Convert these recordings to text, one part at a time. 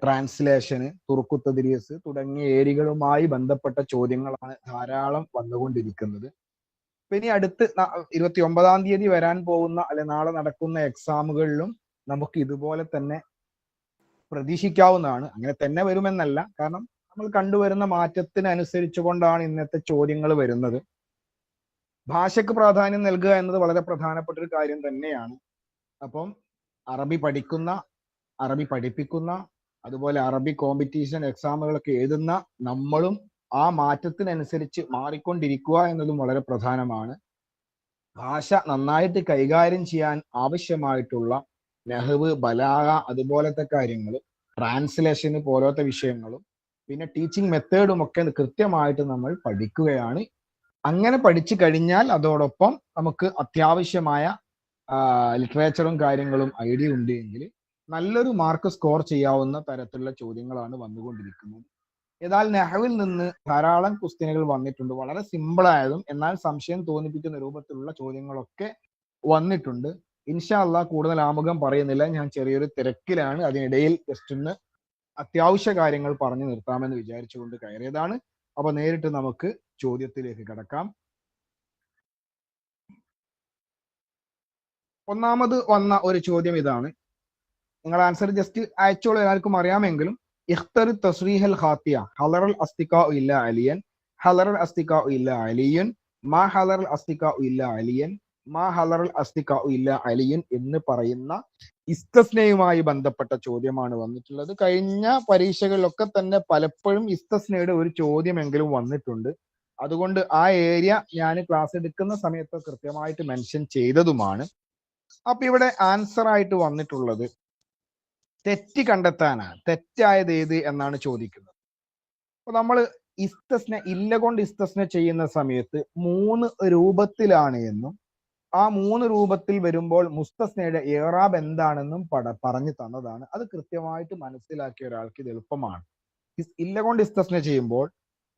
Translation, തുറുക്കുത്തദ്രീസ് തുടങ്ങിയ ഏരിയകളുമായി ബന്ധപ്പെട്ട ചോദ്യങ്ങളാണ് ധാരാളം വന്നുകൊണ്ടിരിക്കുന്നത്. ഇനി അടുത്ത് 29-ാം തീയതി വരാൻ പോകുന്ന അല്ലെ നാളെ നടക്കുന്ന എക്സാമുകളിലും നമുക്ക് ഇതുപോലെ തന്നെ പ്രതീക്ഷിക്കാവുന്നതാണ്. അങ്ങനെ തന്നെ വരുമെന്നല്ല, കാരണം നമ്മൾ കണ്ടുവരുന്ന മാറ്റത്തിനനുസരിച്ചു കൊണ്ടാണ് ഇന്നത്തെ ചോദ്യങ്ങൾ വരുന്നത്. ഭാഷയ്ക്ക് പ്രാധാന്യം നൽകുക എന്നത് വളരെ പ്രധാനപ്പെട്ട ഒരു കാര്യം തന്നെയാണ്. അപ്പം അറബി പഠിക്കുന്ന, അറബി പഠിപ്പിക്കുന്ന, അതുപോലെ അറബി കോമ്പറ്റീഷൻ എക്സാമുകളൊക്കെ എഴുതുന്ന നമ്മളും ആ മാറ്റത്തിനനുസരിച്ച് മാറിക്കൊണ്ടിരിക്കുക എന്നതും വളരെ പ്രധാനമാണ്. ഭാഷ നന്നായിട്ട് കൈകാര്യം ചെയ്യാൻ ആവശ്യമായിട്ടുള്ള നഹ്വ്, ബലാഗ അതുപോലത്തെ കാര്യങ്ങൾ, ട്രാൻസ്ലേഷന് പോലത്തെ വിഷയങ്ങളും പിന്നെ ടീച്ചിങ് മെത്തേഡും ഒക്കെ കൃത്യമായിട്ട് നമ്മൾ പഠിക്കുകയാണ്. അങ്ങനെ പഠിച്ചു കഴിഞ്ഞാൽ അതോടൊപ്പം നമുക്ക് അത്യാവശ്യമായ ലിറ്ററേച്ചറും കാര്യങ്ങളും ഐഡിയ ഉണ്ട് എങ്കിൽ നല്ലൊരു മാർക്ക് സ്കോർ ചെയ്യാവുന്ന തരത്തിലുള്ള ചോദ്യങ്ങളാണ് വന്നുകൊണ്ടിരിക്കുന്നത്. എന്നാൽ നഹ്വിൽ നിന്ന് ധാരാളം ക്വസ്റ്റ്യനുകൾ വന്നിട്ടുണ്ട്. വളരെ സിമ്പിളായതും എന്നാൽ സംശയം തോന്നിപ്പിക്കുന്ന രൂപത്തിലുള്ള ചോദ്യങ്ങളൊക്കെ വന്നിട്ടുണ്ട്. ഇൻഷാ അള്ളാഹ് കൂടുതൽ ആമുഖം പറയുന്നില്ല, ഞാൻ ചെറിയൊരു തിരക്കിലാണ്. അതിനിടയിൽ ജസ്റ്റ് ഒന്ന് അത്യാവശ്യ കാര്യങ്ങൾ പറഞ്ഞു നിർത്താമെന്ന് വിചാരിച്ചുകൊണ്ട് കയറിയതാണ്. അപ്പൊ നേരിട്ട് നമുക്ക് ചോദ്യത്തിലേക്ക് കടക്കാം. ഒന്നാമത് വന്ന ഒരു ചോദ്യം ഇതാണ്. നിങ്ങൾ ആൻസർ ജസ്റ്റ് അയച്ചോളൂ, എല്ലാവർക്കും അറിയാമെങ്കിലും. ഇഖ്തർ തസ്രീഹൽ ഖാത്തിയ ഹലറൽ അസ്തിഖാ ഇല്ല അലിയൻ, ഹലറൽ അസ്തിഖാ ഇല്ല അലിയൻ, മാ ഹലറൽ അസ്തിഖാ ഇല്ല അലിയൻ, മാ ഹലറൽ അസ്തിഖാ ഇല്ല അലിയൻ എന്ന് പറയുന്ന ഇസ്തസ്നയുമായി ബന്ധപ്പെട്ട ചോദ്യമാണ് വന്നിട്ടുള്ളത്. കഴിഞ്ഞ പരീക്ഷകളിലൊക്കെ തന്നെ പലപ്പോഴും ഇസ്തസ്നയുടെ ഒരു ചോദ്യമെങ്കിലും വന്നിട്ടുണ്ട്. അതുകൊണ്ട് ആ ഏരിയ ഞാൻ ക്ലാസ് എടുക്കുന്ന സമയത്ത് കൃത്യമായിട്ട് മെൻഷൻ ചെയ്തതുമാണ്. അപ്പൊ ഇവിടെ ആൻസർ ആയിട്ട് വന്നിട്ടുള്ളത് തെറ്റ് കണ്ടെത്താനാണ്. തെറ്റായത് ഏത് എന്നാണ് ചോദിക്കുന്നത്. അപ്പൊ നമ്മൾ ഇസ്തസ്ന ഇല്ല കൊണ്ട് ഇസ്തസ്ന ചെയ്യുന്ന സമയത്ത് 3 രൂപത്തിലാണ് എന്നും ആ 3 രൂപത്തിൽ വരുമ്പോൾ മുസ്തസ്നയുടെ ഏറാബ് എന്താണെന്നും പറഞ്ഞു തന്നതാണ്. അത് കൃത്യമായിട്ട് മനസ്സിലാക്കിയ ഒരാൾക്ക് ഇത് എളുപ്പമാണ്. ഇല്ല കൊണ്ട് ഇസ്തസ്ന ചെയ്യുമ്പോൾ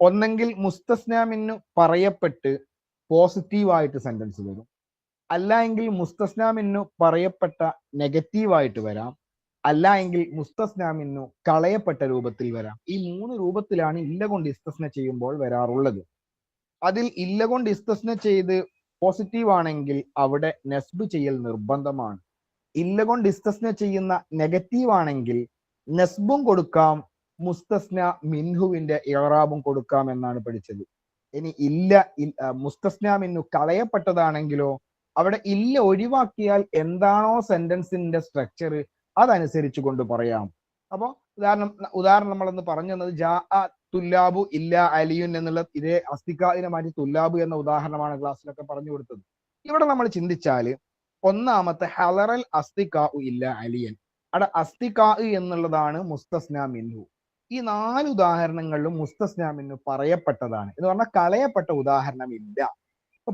ഒന്നെങ്കിൽ മുസ്തസ്ന മിന്നു പറയപ്പെട്ട് പോസിറ്റീവായിട്ട് സെന്റൻസ് വരും, അല്ല എങ്കിൽ മുസ്തസ്ന മിന്നു പറയപ്പെട്ട നെഗറ്റീവായിട്ട് വരാം, അല്ല എങ്കിൽ മുസ്തസ്ന മിന്നു കളയപ്പെട്ട രൂപത്തിൽ വരാം. ഈ 3 രൂപത്തിലാണ് ഇല്ല കൊണ്ട് ഇസ്തസ്ന ചെയ്യുമ്പോൾ വരാറുള്ളത്. അതിൽ ഇല്ല കൊണ്ട് ഇസ്തസ്ന ചെയ്ത് പോസിറ്റീവ് ആണെങ്കിൽ അവിടെ നെസ്ബ് ചെയ്യൽ നിർബന്ധമാണ്. ഇല്ല കൊണ്ട് ഇസ്തസ്ന ചെയ്യുന്ന നെഗറ്റീവ് ആണെങ്കിൽ നെസ്ബും കൊടുക്കാം, മുസ്തസ്ന മിൻഹുവിന്റെ ഇറാബും കൊടുക്കാം എന്നാണ് പഠിച്ചത്. ഇനി ഇല്ല മുസ്തസ്ന മിന്നു കളയപ്പെട്ടതാണെങ്കിലോ അവിടെ ഇല്ല ഒഴിവാക്കിയാൽ എന്താണോ സെന്റൻസിന്റെ സ്ട്രക്ചർ അതനുസരിച്ച് കൊണ്ട് പറയാം. അപ്പൊ ഉദാഹരണം നമ്മളൊന്ന് പറഞ്ഞു തന്നത് ജാ തുല്ലാബു ഇല്ല അലിയുൻ എന്നുള്ള ഇതേ അസ്തിഖാഇനെ മാറ്റി തുല്ലാബു എന്ന ഉദാഹരണമാണ് ക്ലാസ്സിലൊക്കെ പറഞ്ഞു കൊടുത്തത്. ഇവിടെ നമ്മൾ ചിന്തിച്ചാല് ഒന്നാമത്തെ ഹലറൽ അസ്തിഖാ ഇല്ല അലിയൻ, അവിടെ അസ്തിഖാ എന്നുള്ളതാണ് മുസ്തസ്ന മിൻഹു. ഈ 4 ഉദാഹരണങ്ങളിലും മുസ്തസ്ന മിൻഹു പറയപ്പെട്ടതാണ് എന്ന് പറഞ്ഞാൽ കളയപ്പെട്ട ഉദാഹരണം ഇല്ല.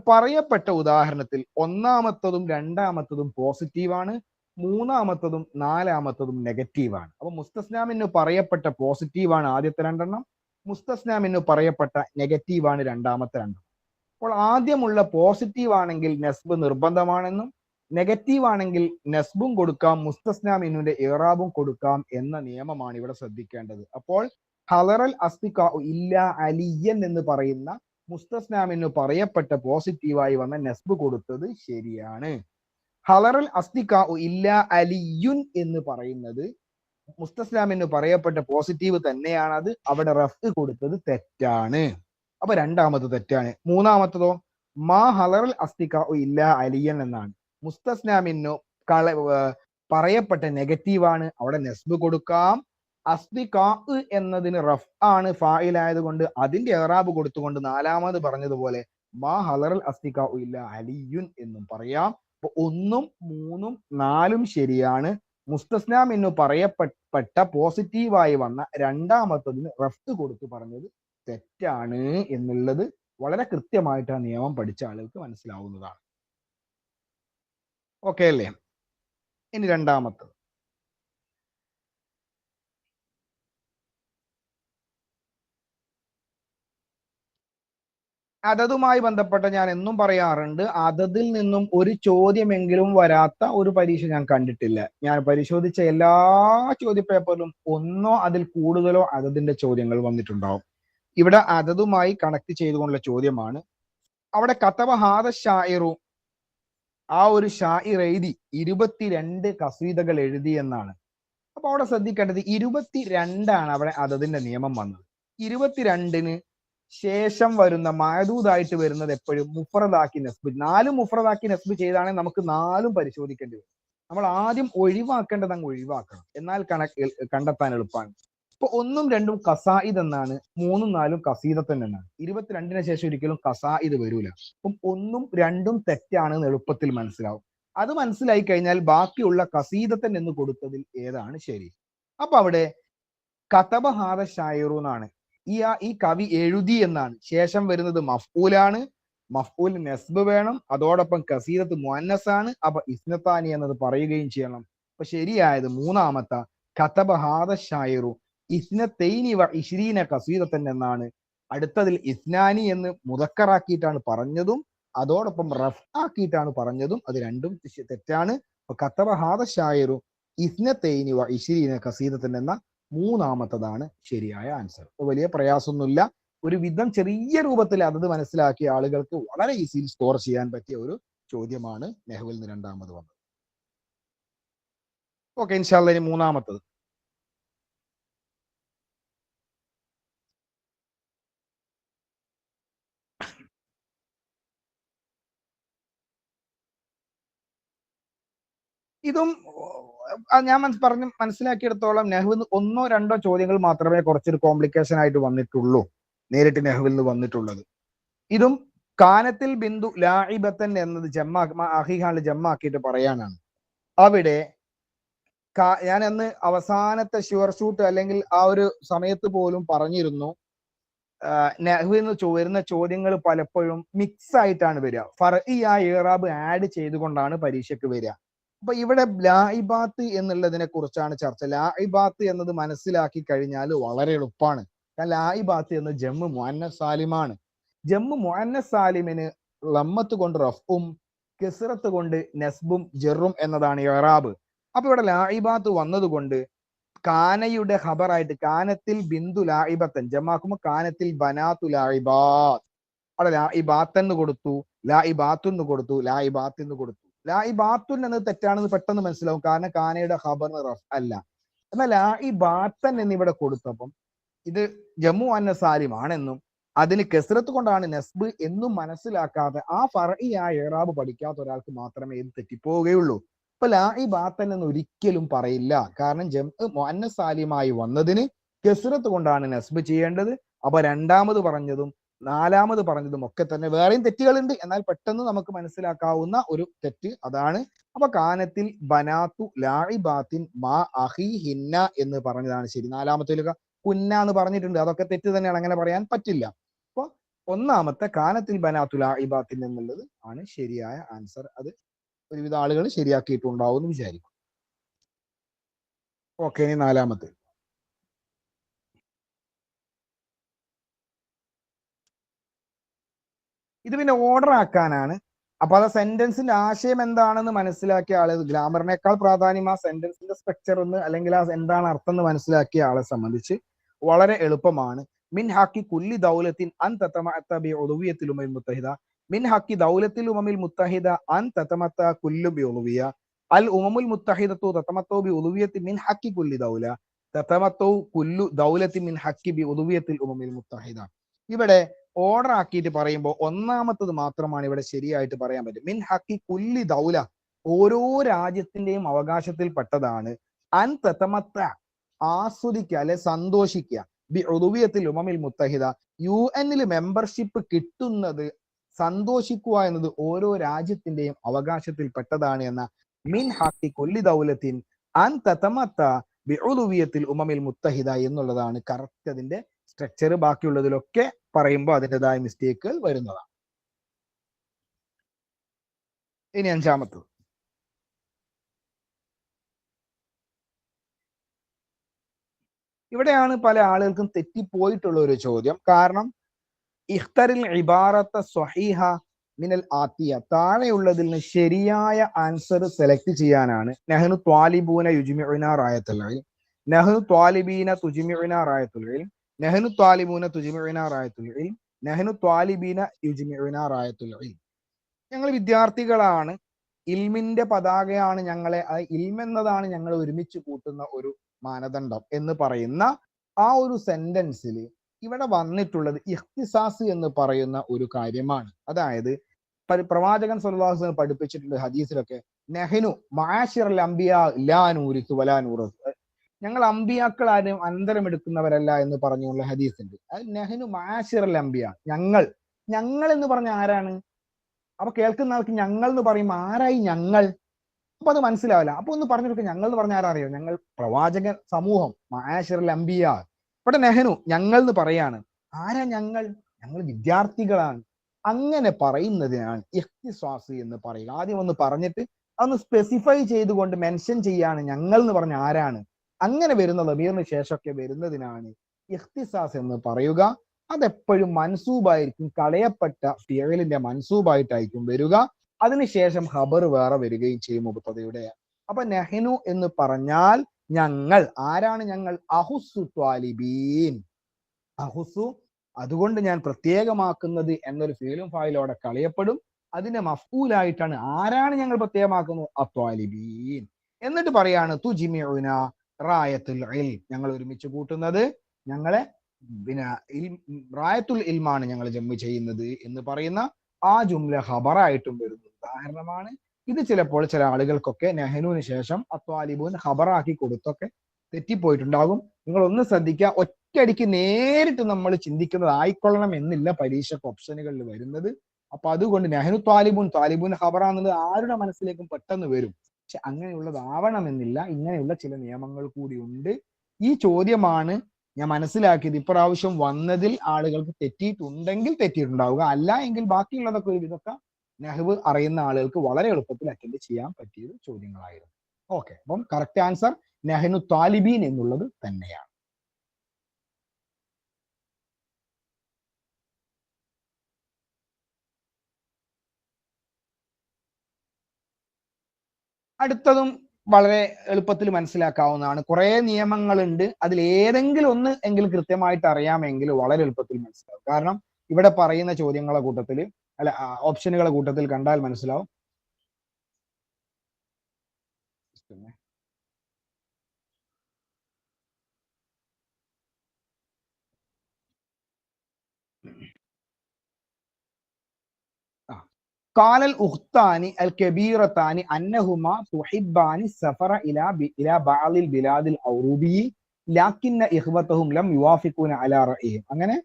പറയപ്പെട്ട ഉദാഹരണത്തിൽ ഒന്നാമത്തതും രണ്ടാമത്തതും പോസിറ്റീവാണ്, മൂന്നാമത്തതും നാലാമത്തതും നെഗറ്റീവാണ്. അപ്പൊ മുസ്തസ്ന മിൻഹു പറയപ്പെട്ട പോസിറ്റീവാണ് ആദ്യത്തെ 2 എണ്ണം, മുസ്തസ്ന മിൻഹു പറയപ്പെട്ട നെഗറ്റീവാണ് രണ്ടാമത്തെ 2 എണ്ണം. അപ്പോൾ ആദ്യമുള്ള പോസിറ്റീവ് ആണെങ്കിൽ നെസ്ബ് നിർബന്ധമാണെന്നും നെഗറ്റീവ് ആണെങ്കിൽ നെസ്ബും കൊടുക്കാം, മുസ്തസ്ന മിൻഹുവിന്റെ ഇറാബും കൊടുക്കാം എന്ന നിയമമാണ് ഇവിടെ ശ്രദ്ധിക്കേണ്ടത്. അപ്പോൾ ഹലറൽ അസ്തിഖാ ഇല്ല അലിയൻ എന്ന് പറയുന്ന മുസ്തസ്ന മിൻഹു പറയപ്പെട്ട പോസിറ്റീവായി വന്ന നെസ്ബ് കൊടുത്തത് ശരിയാണ്. ഹലറൽ അസ്തിഖാ ഇല്ല അലിയുൻ എന്ന് പറയുന്നത് മുസ്തസ്ന മിൻഹു പറയപ്പെട്ട പോസിറ്റീവ് തന്നെയാണ്, അത് അവിടെ റഫ് കൊടുത്തത് തെറ്റാണ്. അപ്പൊ രണ്ടാമത് തെറ്റാണ്. മൂന്നാമത്തതോ മാ ഹലറൽ അസ്തിഖാ ഇല്ല അലിയൻ എന്നാണ്. മുസ്തസ്ന മിൻഹു പറയപ്പെട്ട നെഗറ്റീവാണ്, അവിടെ നെസ്ബ് കൊടുക്കാം. അസ്തിഖാ എന്നതിന് റഫ് ആണ് ഫായിലായത് കൊണ്ട് അതിന്റെ ഇറാബ് കൊടുത്തുകൊണ്ട് നാലാമത് പറഞ്ഞതുപോലെ മാ ഹലറൽ അസ്തിഖാ ഇല്ല അലിയുൻ എന്നും പറയാം. അപ്പൊ 1, 3, 4 ശരിയാണ്. മുസ്തസ്ന മിൻഹു പറയപ്പെട്ട പോസിറ്റീവായി വന്ന രണ്ടാമത്തതിന് റഫ് കൊടുത്തു പറഞ്ഞത് തെറ്റാണ് എന്നുള്ളത് വളരെ കൃത്യമായിട്ട് ആ നിയമം പഠിച്ച ആളുകൾക്ക് മനസ്സിലാവുന്നതാണ്. ഓക്കെ അല്ലേ? ഇനി രണ്ടാമത്തത് അതതുമായി ബന്ധപ്പെട്ട ഞാൻ എന്നും പറയാറുണ്ട്, അതതിൽ നിന്നും ഒരു ചോദ്യമെങ്കിലും വരാത്ത ഒരു പരീക്ഷ ഞാൻ കണ്ടിട്ടില്ല. ഞാൻ പരിശോധിച്ച എല്ലാ ചോദ്യപേപ്പറിലും ഒന്നോ അതിൽ കൂടുതലോ അതതിന്റെ ചോദ്യങ്ങൾ വന്നിട്ടുണ്ടാവും. ഇവിടെ അതതുമായി കണക്ട് ചെയ്തുകൊണ്ടുള്ള ചോദ്യമാണ്. അവിടെ കതബ ഹാദ ഷായിറു, ആ ഒരു ഷായിർ എഴുതി 22 കസീദകൾ എഴുതി എന്നാണ്. അപ്പൊ അവിടെ ശ്രദ്ധിക്കേണ്ടത് 22 അവിടെ അതതിന്റെ നിയമം വന്നത്. 22-ന് ശേഷം വരുന്ന മഅദൂദായിട്ട് വരുന്നത് എപ്പോഴും മുഫ്രദാക്കി നസ്ബ്, 4 മുഫ്രദാക്കി നസ്ബ് ചെയ്താണെങ്കിൽ നമുക്ക് 4 പരിശോധിക്കേണ്ടി വരും. നമ്മൾ ആദ്യം ഒഴിവാക്കേണ്ടത് അങ്ങ് ഒഴിവാക്കണം, എന്നാൽ കണ്ടെത്താൻ എളുപ്പമാണ്. ഇപ്പൊ 1ഉം 2ഉം കസായിദ് എന്നാണ്, 3ഉം 4ഉം കസീദത്തൻ എന്നാണ്. 22-ന് ശേഷം ഒരിക്കലും കസായിദ് വരൂല. അപ്പം 1ഉം 2ഉം തെറ്റാണെന്ന് എളുപ്പത്തിൽ മനസ്സിലാവും. അത് മനസ്സിലായി കഴിഞ്ഞാൽ ബാക്കിയുള്ള കസീദത്തൻ എന്ന് കൊടുത്തതിൽ ഏതാണ് ശരി. അപ്പൊ അവിടെ കതബ ഹാദ ഷായിറു എന്നാണ്, ഈ കവി എഴുതി എന്നാണ്. ശേഷം വരുന്നത് മഫ്ഊലാണ്, മഫ്ഊൽ നെസ്ബ് വേണം, അതോടൊപ്പം കസീദത്ത് മുഅന്നസാണ്. അപ്പൊ ഇസ്നത്താനി എന്നത് പറയുകയും ചെയ്യണം. അപ്പൊ ശരിയായത് മൂന്നാമത്തെ കതബ ഹാദ ഷായിറു ഇസ്നത്തൈനി വ ഇശ്രീന കസീദത്തൻ എന്നാണ്. അടുത്തതിൽ ഇസ്നാനി എന്ന് മുദക്കറാക്കിയിട്ടാണ് പറഞ്ഞതും അതോടൊപ്പം റഫ് ആക്കിയിട്ടാണ് പറഞ്ഞതും. അത് രണ്ടും തെറ്റാണ്. കതബ ഹാദ ഷായിറു ഇസ്നത്തൈനി വ ഇശ്രീന കസീദത്തൻ എന്ന മൂന്നാമത്തതാണ് ശരിയായ ആൻസർ. വലിയ പ്രയാസമൊന്നുമില്ല. ഒരു വിധം ചെറിയ രൂപത്തിൽ അതത് മനസ്സിലാക്കിയ ആളുകൾക്ക് വളരെ ഈസിയിൽ സ്കോർ ചെയ്യാൻ പറ്റിയ ഒരു ചോദ്യമാണ് നെഹ്വിൽ നിന്ന് രണ്ടാമത് വന്നത്. ഓക്കെ, ഇൻഷാ അല്ലാഹ് ഇനി മൂന്നാമത്തത്. ഇതും ഞാൻ മനസ്സിലാക്കിയെടുത്തോളം നെഹ്വിൽ ഒന്നോ രണ്ടോ ചോദ്യങ്ങൾ മാത്രമേ കുറച്ചൊരു കോംപ്ലിക്കേഷൻ ആയിട്ട് വന്നിട്ടുള്ളൂ, നേരിട്ട് നെഹ്വിൽ നിന്ന് വന്നിട്ടുള്ളത്. ഇതും കാനത്തിൽ ബിന്ദു ലാഇബത്തൻ എന്നത് അഹിഹാണ് ജമ്മാക്കിയിട്ട് പറയാനാണ്. അവിടെ ഞാൻ അന്ന് അവസാനത്തെ ഷുവർ ഷൂട്ട് അല്ലെങ്കിൽ ആ ഒരു സമയത്ത് പോലും പറഞ്ഞിരുന്നു, നെഹ്വിൽ നിന്ന് വരുന്ന ചോദ്യങ്ങൾ പലപ്പോഴും മിക്സ് ആയിട്ടാണ് വരിക. ഫർഇയായ ഇറാബ് ആഡ് ചെയ്തുകൊണ്ടാണ് പരീക്ഷയ്ക്ക് വരിക. അപ്പൊ ഇവിടെ ലാഇബാത്ത് എന്നുള്ളതിനെ കുറിച്ചാണ് ചർച്ച. ലാഇബാത്ത് എന്നത് മനസ്സിലാക്കി കഴിഞ്ഞാൽ വളരെ എളുപ്പമാണ്. ലാഇബാത്ത് എന്ന ജമ്മു മുഅന്നസ് സാലിമാണ്. ജമ്മു മുഅന്നസ് സാലിമിന് ലമ്മത്ത് കൊണ്ട് റഫും കെസ്റത്ത് കൊണ്ട് നസ്ബും ജറും എന്നതാണ് ഇറാബ്. അപ്പൊ ഇവിടെ ലാഇബാത്ത് വന്നതുകൊണ്ട് കാനയുടെ ഖബറായിട്ട് കാനത്തിൽ ബിന്ദു ലാഇബത്തൻ ജമാക്കുമ്പോൾ കാനത്തിൽ ബനാത്തു ലാഇബാത്ത്, അവിടെ ലാഇബാത്ത് എന്ന് കൊടുത്തു, ലാഇബാത്തു എന്ന് കൊടുത്തു, ലാഇബാത്ത് എന്ന് കൊടുത്തു. ലാഇബാത്തുൻ എന്നത് തെറ്റാണെന്ന് പെട്ടെന്ന് മനസ്സിലാവും, കാരണം കാനയുടെ ഖബറിന് റഫ് അല്ല. എന്നാൽ ലാഇബാത്തൻ എന്നിവിടെ കൊടുത്തപ്പം ഇത് ജമ്മു മുഅന്നസ് സാലിം ആണെന്നും അതിന് കെസ്റത്ത് കൊണ്ടാണ് നസ്ബ് എന്നും മനസ്സിലാക്കാതെ ആ ഫർഇയായ ഇറാബ് പഠിക്കാത്ത ഒരാൾക്ക് മാത്രമേ ഇത് തെറ്റിപ്പോവുകയുള്ളൂ. അപ്പൊ ലാഇബാത്തൻ എന്ന് ഒരിക്കലും പറയില്ല, കാരണം ജംഉ മുഅന്നസ് സാലിമായി വന്നതിന് കെസ്റത്ത് കൊണ്ടാണ് നസ്ബ് ചെയ്യേണ്ടത്. അപ്പൊ രണ്ടാമത് പറഞ്ഞതും നാലാമത് പറഞ്ഞതും ഒക്കെ തന്നെ വേറെയും തെറ്റുകളുണ്ട്, എന്നാൽ പെട്ടെന്ന് നമുക്ക് മനസ്സിലാക്കാവുന്ന ഒരു തെറ്റ് അതാണ്. അപ്പൊ കാനത്തിൽ ബനാത്തു ലാഇബാത്തിൻ മാ അഖീഹിന്ന എന്ന് പറഞ്ഞതാണ് ശരി. നാലാമത്തേലൊക്കെ കുന്ന എന്ന് പറഞ്ഞിട്ടുണ്ട്, അതൊക്കെ തെറ്റ് തന്നെയാണ്, അങ്ങനെ പറയാൻ പറ്റില്ല. അപ്പൊ ഒന്നാമത്തെ കാനത്തിൽ ബനാത്തു ലാഇബാത്തിൻ എന്നുള്ളത് ആണ് ശരിയായ ആൻസർ. അത് ഒരുവിധ ആളുകൾ ശരിയാക്കിയിട്ടുണ്ടാവും എന്ന് വിചാരിക്കും. ഓക്കെ, ഇനി നാലാമത്തെ. ഇത് പിന്നെ ഓർഡർ ആക്കാനാണ്. അപ്പൊ അത് സെന്റൻസിന്റെ ആശയം എന്താണെന്ന് മനസ്സിലാക്കിയ ആള്, ഗ്രാമറിനേക്കാൾ പ്രാധാന്യം ആ സെന്റൻസിന്റെ സ്ട്രക്ചർ ഒന്ന് അല്ലെങ്കിൽ ആ എന്താണ് അർത്ഥം എന്ന് മനസ്സിലാക്കിയ ആളെ സംബന്ധിച്ച് വളരെ എളുപ്പമാണ്. മിൻ ഹാക്കി കുല്ലി ദൗലത്തിൻ അൻ തതമഅത്ത ബി ഉദുവിയത്തിൽ ഉമമിൽ മുത്തഹിദ, മിൻ ഹാക്കി ദൗലത്തിൽ ഉമമിൽ മുത്തഹിദ അൻ തതമഅത്ത കുല്ലു ബി ഉദുവിയ, അൽ ഉമമുൽ മുത്തഹിദത്തു തതമഅത്തു ബി ഉദുവിയത്തി മിൻ ഹാക്കി കുല്ലി ദൗല, തതമഅത്തു കുല്ലു ദൗലത്തി മിൻ ഹാക്കി ബി ഉദുവിയത്തിൽ ഉമമിൽ മുത്തഹിദ. ഇവിടെ ഓർഡർ ആക്കിയിട്ട് പറയുമ്പോൾ ഒന്നാമത്തത് മാത്രമാണ് ഇവിടെ ശരിയായിട്ട് പറയാൻ പറ്റും. മിൻ ഹക്കി കുല്ലി ദൗല, ഓരോ രാജ്യത്തിന്റെയും അവകാശത്തിൽ പെട്ടതാണ്. അൻ തതമത്ത, ആസ്വദിക്കുക അല്ലെ സന്തോഷിക്കുക, ബി ഉദുവിയത്തിൽ ഉമമിൽ മുത്തഹിദ, UN മെമ്പർഷിപ്പ് കിട്ടുന്നത് സന്തോഷിക്കുക എന്നത് ഓരോ രാജ്യത്തിന്റെയും അവകാശത്തിൽ പെട്ടതാണ് എന്ന മിൻ ഹക്കി കുല്ലി ദൗലത്തിൻ അൻ തതമത്ത ബി ഉദുവിയത്തിൽ ഉമമിൽ മുത്തഹിദ എന്നുള്ളതാണ് കറക്റ്റ് അതിന്റെ സ്ട്രക്ചർ. ബാക്കിയുള്ളതിലൊക്കെ പറയുമ്പോൾ അതിൻ്റെതായ മിസ്റ്റേക്കുകൾ വരുന്നതാണ്. ഇനി അഞ്ചാമത്തത്. ഇവിടെയാണ് പല ആളുകൾക്കും തെറ്റിപ്പോയിട്ടുള്ള ഒരു ചോദ്യം. കാരണം ഇഖ്തറിൽ ഇബാറത്ത സ്വഹീഹ മിനൽ ആത്തിയ, താഴെയുള്ളതിൽ നിന്ന് ശരിയായ ആൻസർ സെലക്ട് ചെയ്യാനാണ് നഹ്നു ത്വാലിബൂന യുജ്മിഉന റായത്തുൽ ഇൽം, നഹ്നു ത്വാലിബീന തുജ്മിഉന റായത്തുൽ ഇൽം, നഹ്നു ത്വാലിബൂന തുജ്മിഉന റായത്തുൽ ഇൽം, നഹ്നു ത്വാലിബീന യുജ്മിഉന റായത്തുൽ ഇൽം. ഞങ്ങൾ വിദ്യാർത്ഥികളാണ്, ഇൽമിന്റെ പതാകയാണ് ഞങ്ങളെ, ഇൽം എന്നതാണ് ഞങ്ങൾ ഒരുമിച്ച് കൂട്ടുന്ന ഒരു മാനദണ്ഡം എന്ന് പറയുന്ന ആ ഒരു സെന്റൻസിൽ ഇവിടെ വന്നിട്ടുള്ളത് ഇഖ്തിസാസ് എന്ന് പറയുന്ന ഒരു കാര്യമാണ്. അതായത് പ്രവാചകൻ സ്വല്ലല്ലാഹു അലൈഹി വസല്ലം പഠിപ്പിച്ചിട്ടുണ്ട് ഹദീസിലൊക്കെ, നെഹ്നു മആശിറൽ അംബിയാ ലാ നൂരിസു വലാ നൂറസ്, ഞങ്ങൾ അമ്പിയാക്കൾ ആരും അനന്തരമെടുക്കുന്നവരല്ല എന്ന് പറഞ്ഞുള്ള ഹദീസ് ഉണ്ട്. അത് നെഹ്നു മആശിറൽ അംബിയാ, ഞങ്ങൾ എന്ന് പറഞ്ഞ ആരാണ്? അപ്പൊ കേൾക്കുന്ന ആൾക്ക് ഞങ്ങൾ എന്ന് പറയുമ്പോൾ ആരായി ഞങ്ങൾ? അപ്പൊ അത് മനസ്സിലാവില്ല. അപ്പൊ ഒന്ന് പറഞ്ഞു കൊടുക്കുക, ഞങ്ങൾ എന്ന് പറഞ്ഞ ആരാ അറിയോ? ഞങ്ങൾ പ്രവാചകൻ സമൂഹം, മആശിറൽ അംബിയാ. ഇവിടെ നെഹ്നു ഞങ്ങൾ എന്ന് പറയാണ്. ആരാ ഞങ്ങൾ? ഞങ്ങൾ വിദ്യാർത്ഥികളാണ്. അങ്ങനെ പറയുന്നതിനാണ് ഇഖ്തിസാസ് എന്ന് പറയുക. ആദ്യം ഒന്ന് പറഞ്ഞിട്ട് അതൊന്ന് സ്പെസിഫൈ ചെയ്തുകൊണ്ട് മെൻഷൻ ചെയ്യാണ് ഞങ്ങൾ എന്ന് പറഞ്ഞ ആരാണ്. അങ്ങനെ വരുന്ന ദമീറിന് ശേഷമൊക്കെ വരുന്നതിനാണ് ഇഖ്തിസാസ് എന്ന് പറയുക. അതെപ്പോഴും മൻസൂബായിരിക്കും, കളയപ്പെട്ട ഫിയലിന്റെ മൻസൂബായിട്ടായിരിക്കും വരിക. അതിനുശേഷം ഖബർ വേറെ വരികയും ചെയ്യും മുബ്തദയുടെ. അപ്പൊ നഹ്നു എന്ന് പറഞ്ഞാൽ ഞങ്ങൾ. ആരാണ് ഞങ്ങൾ? അഹുസ്സു ത്വാലിബീൻ, അഹുസ്സു, അതുകൊണ്ട് ഞാൻ പ്രത്യേകമാക്കുന്നത് എന്നൊരു ഫീലും ഫായിലോടെ കളയപ്പെടും. അതിന്റെ മഫ്ഊലായിട്ടാണ് ആരാണ് ഞങ്ങൾ പ്രത്യേകമാക്കുന്നത്? അത്വാലിബീൻ. എന്നിട്ട് പറയാണ് തുജ്മിഉന റായത്തുൽ ഇൽം, ഞങ്ങൾ ഒരുമിച്ച് കൂട്ടുന്നത്, ഞങ്ങളെ പിന്നെ റായത്തുൽ ഇൽമാണ് ഞങ്ങൾ ജമ്മു ചെയ്യുന്നത് എന്ന് പറയുന്ന ആ ജുംല ഖബറായിട്ടും വരുന്ന ഉദാഹരണമാണ് ഇത്. ചിലപ്പോൾ ചില ആളുകൾക്കൊക്കെ നെഹ്നുവിന് ശേഷം അത്വാലിബൂൻ ഖബറാക്കി കൊടുത്തൊക്കെ തെറ്റിപ്പോയിട്ടുണ്ടാകും. നിങ്ങൾ ഒന്ന് ശ്രദ്ധിക്കുക, ഒറ്റയടിക്ക് നേരിട്ട് നമ്മൾ ചിന്തിക്കുന്നത് ആയിക്കൊള്ളണം എന്നില്ല പരീക്ഷയ്ക്ക് ഓപ്ഷനുകളിൽ വരുന്നത്. അപ്പൊ അതുകൊണ്ട് നെഹ്നു ത്വാലിബൂൻ ഖബറാന്നുള്ളത് ആരുടെ മനസ്സിലേക്കും പെട്ടെന്ന് വരും. പക്ഷെ അങ്ങനെയുള്ളതാവണമെന്നില്ല. ഇങ്ങനെയുള്ള ചില നിയമങ്ങൾ കൂടി ഉണ്ട്. ഈ ചോദ്യമാണ് ഞാൻ മനസ്സിലാക്കിയത് ഇപ്രാവശ്യം വന്നതിൽ ആളുകൾക്ക് തെറ്റിയിട്ടുണ്ടെങ്കിൽ തെറ്റിയിട്ടുണ്ടാവുക, അല്ല എങ്കിൽ ബാക്കിയുള്ളതൊക്കെ ഒരു ഇതൊക്കെ നഹ്വ് അറിയുന്ന ആളുകൾക്ക് വളരെ എളുപ്പത്തിൽ അറ്റൻഡ് ചെയ്യാൻ പറ്റിയ ചോദ്യങ്ങളായിരുന്നു. ഓക്കെ, അപ്പം കറക്റ്റ് ആൻസർ നഹ്നു ത്വാലിബീൻ എന്നുള്ളത് തന്നെയാണ്. അടുത്തതും വളരെ എളുപ്പത്തിൽ മനസ്സിലാക്കാവുന്നതാണ്. കുറെ നിയമങ്ങളുണ്ട്, അതിൽ ഏതെങ്കിലും ഒന്ന് എങ്കിലും കൃത്യമായിട്ട് അറിയാമെങ്കിൽ വളരെ എളുപ്പത്തിൽ മനസ്സിലാവും. കാരണം ഇവിടെ പറയുന്ന ചോദ്യങ്ങളെ കൂട്ടത്തിൽ, അല്ല ഓപ്ഷനുകളെ കൂട്ടത്തിൽ കണ്ടാൽ മനസ്സിലാവും. കാലൽ ഉഖ്താനി അൽ കബീറത്താനി അന്നഹുമ തുഹിബ്ബാനി സഫറ ഇലാ ബഅദിൽ ബിലാദിൽ ഔറൂബി ലാകിന്ന ഇഖ്വതഹും ലം യുവാഫിഖൂന അലാ റഅയിഹിം. അങ്ങനെ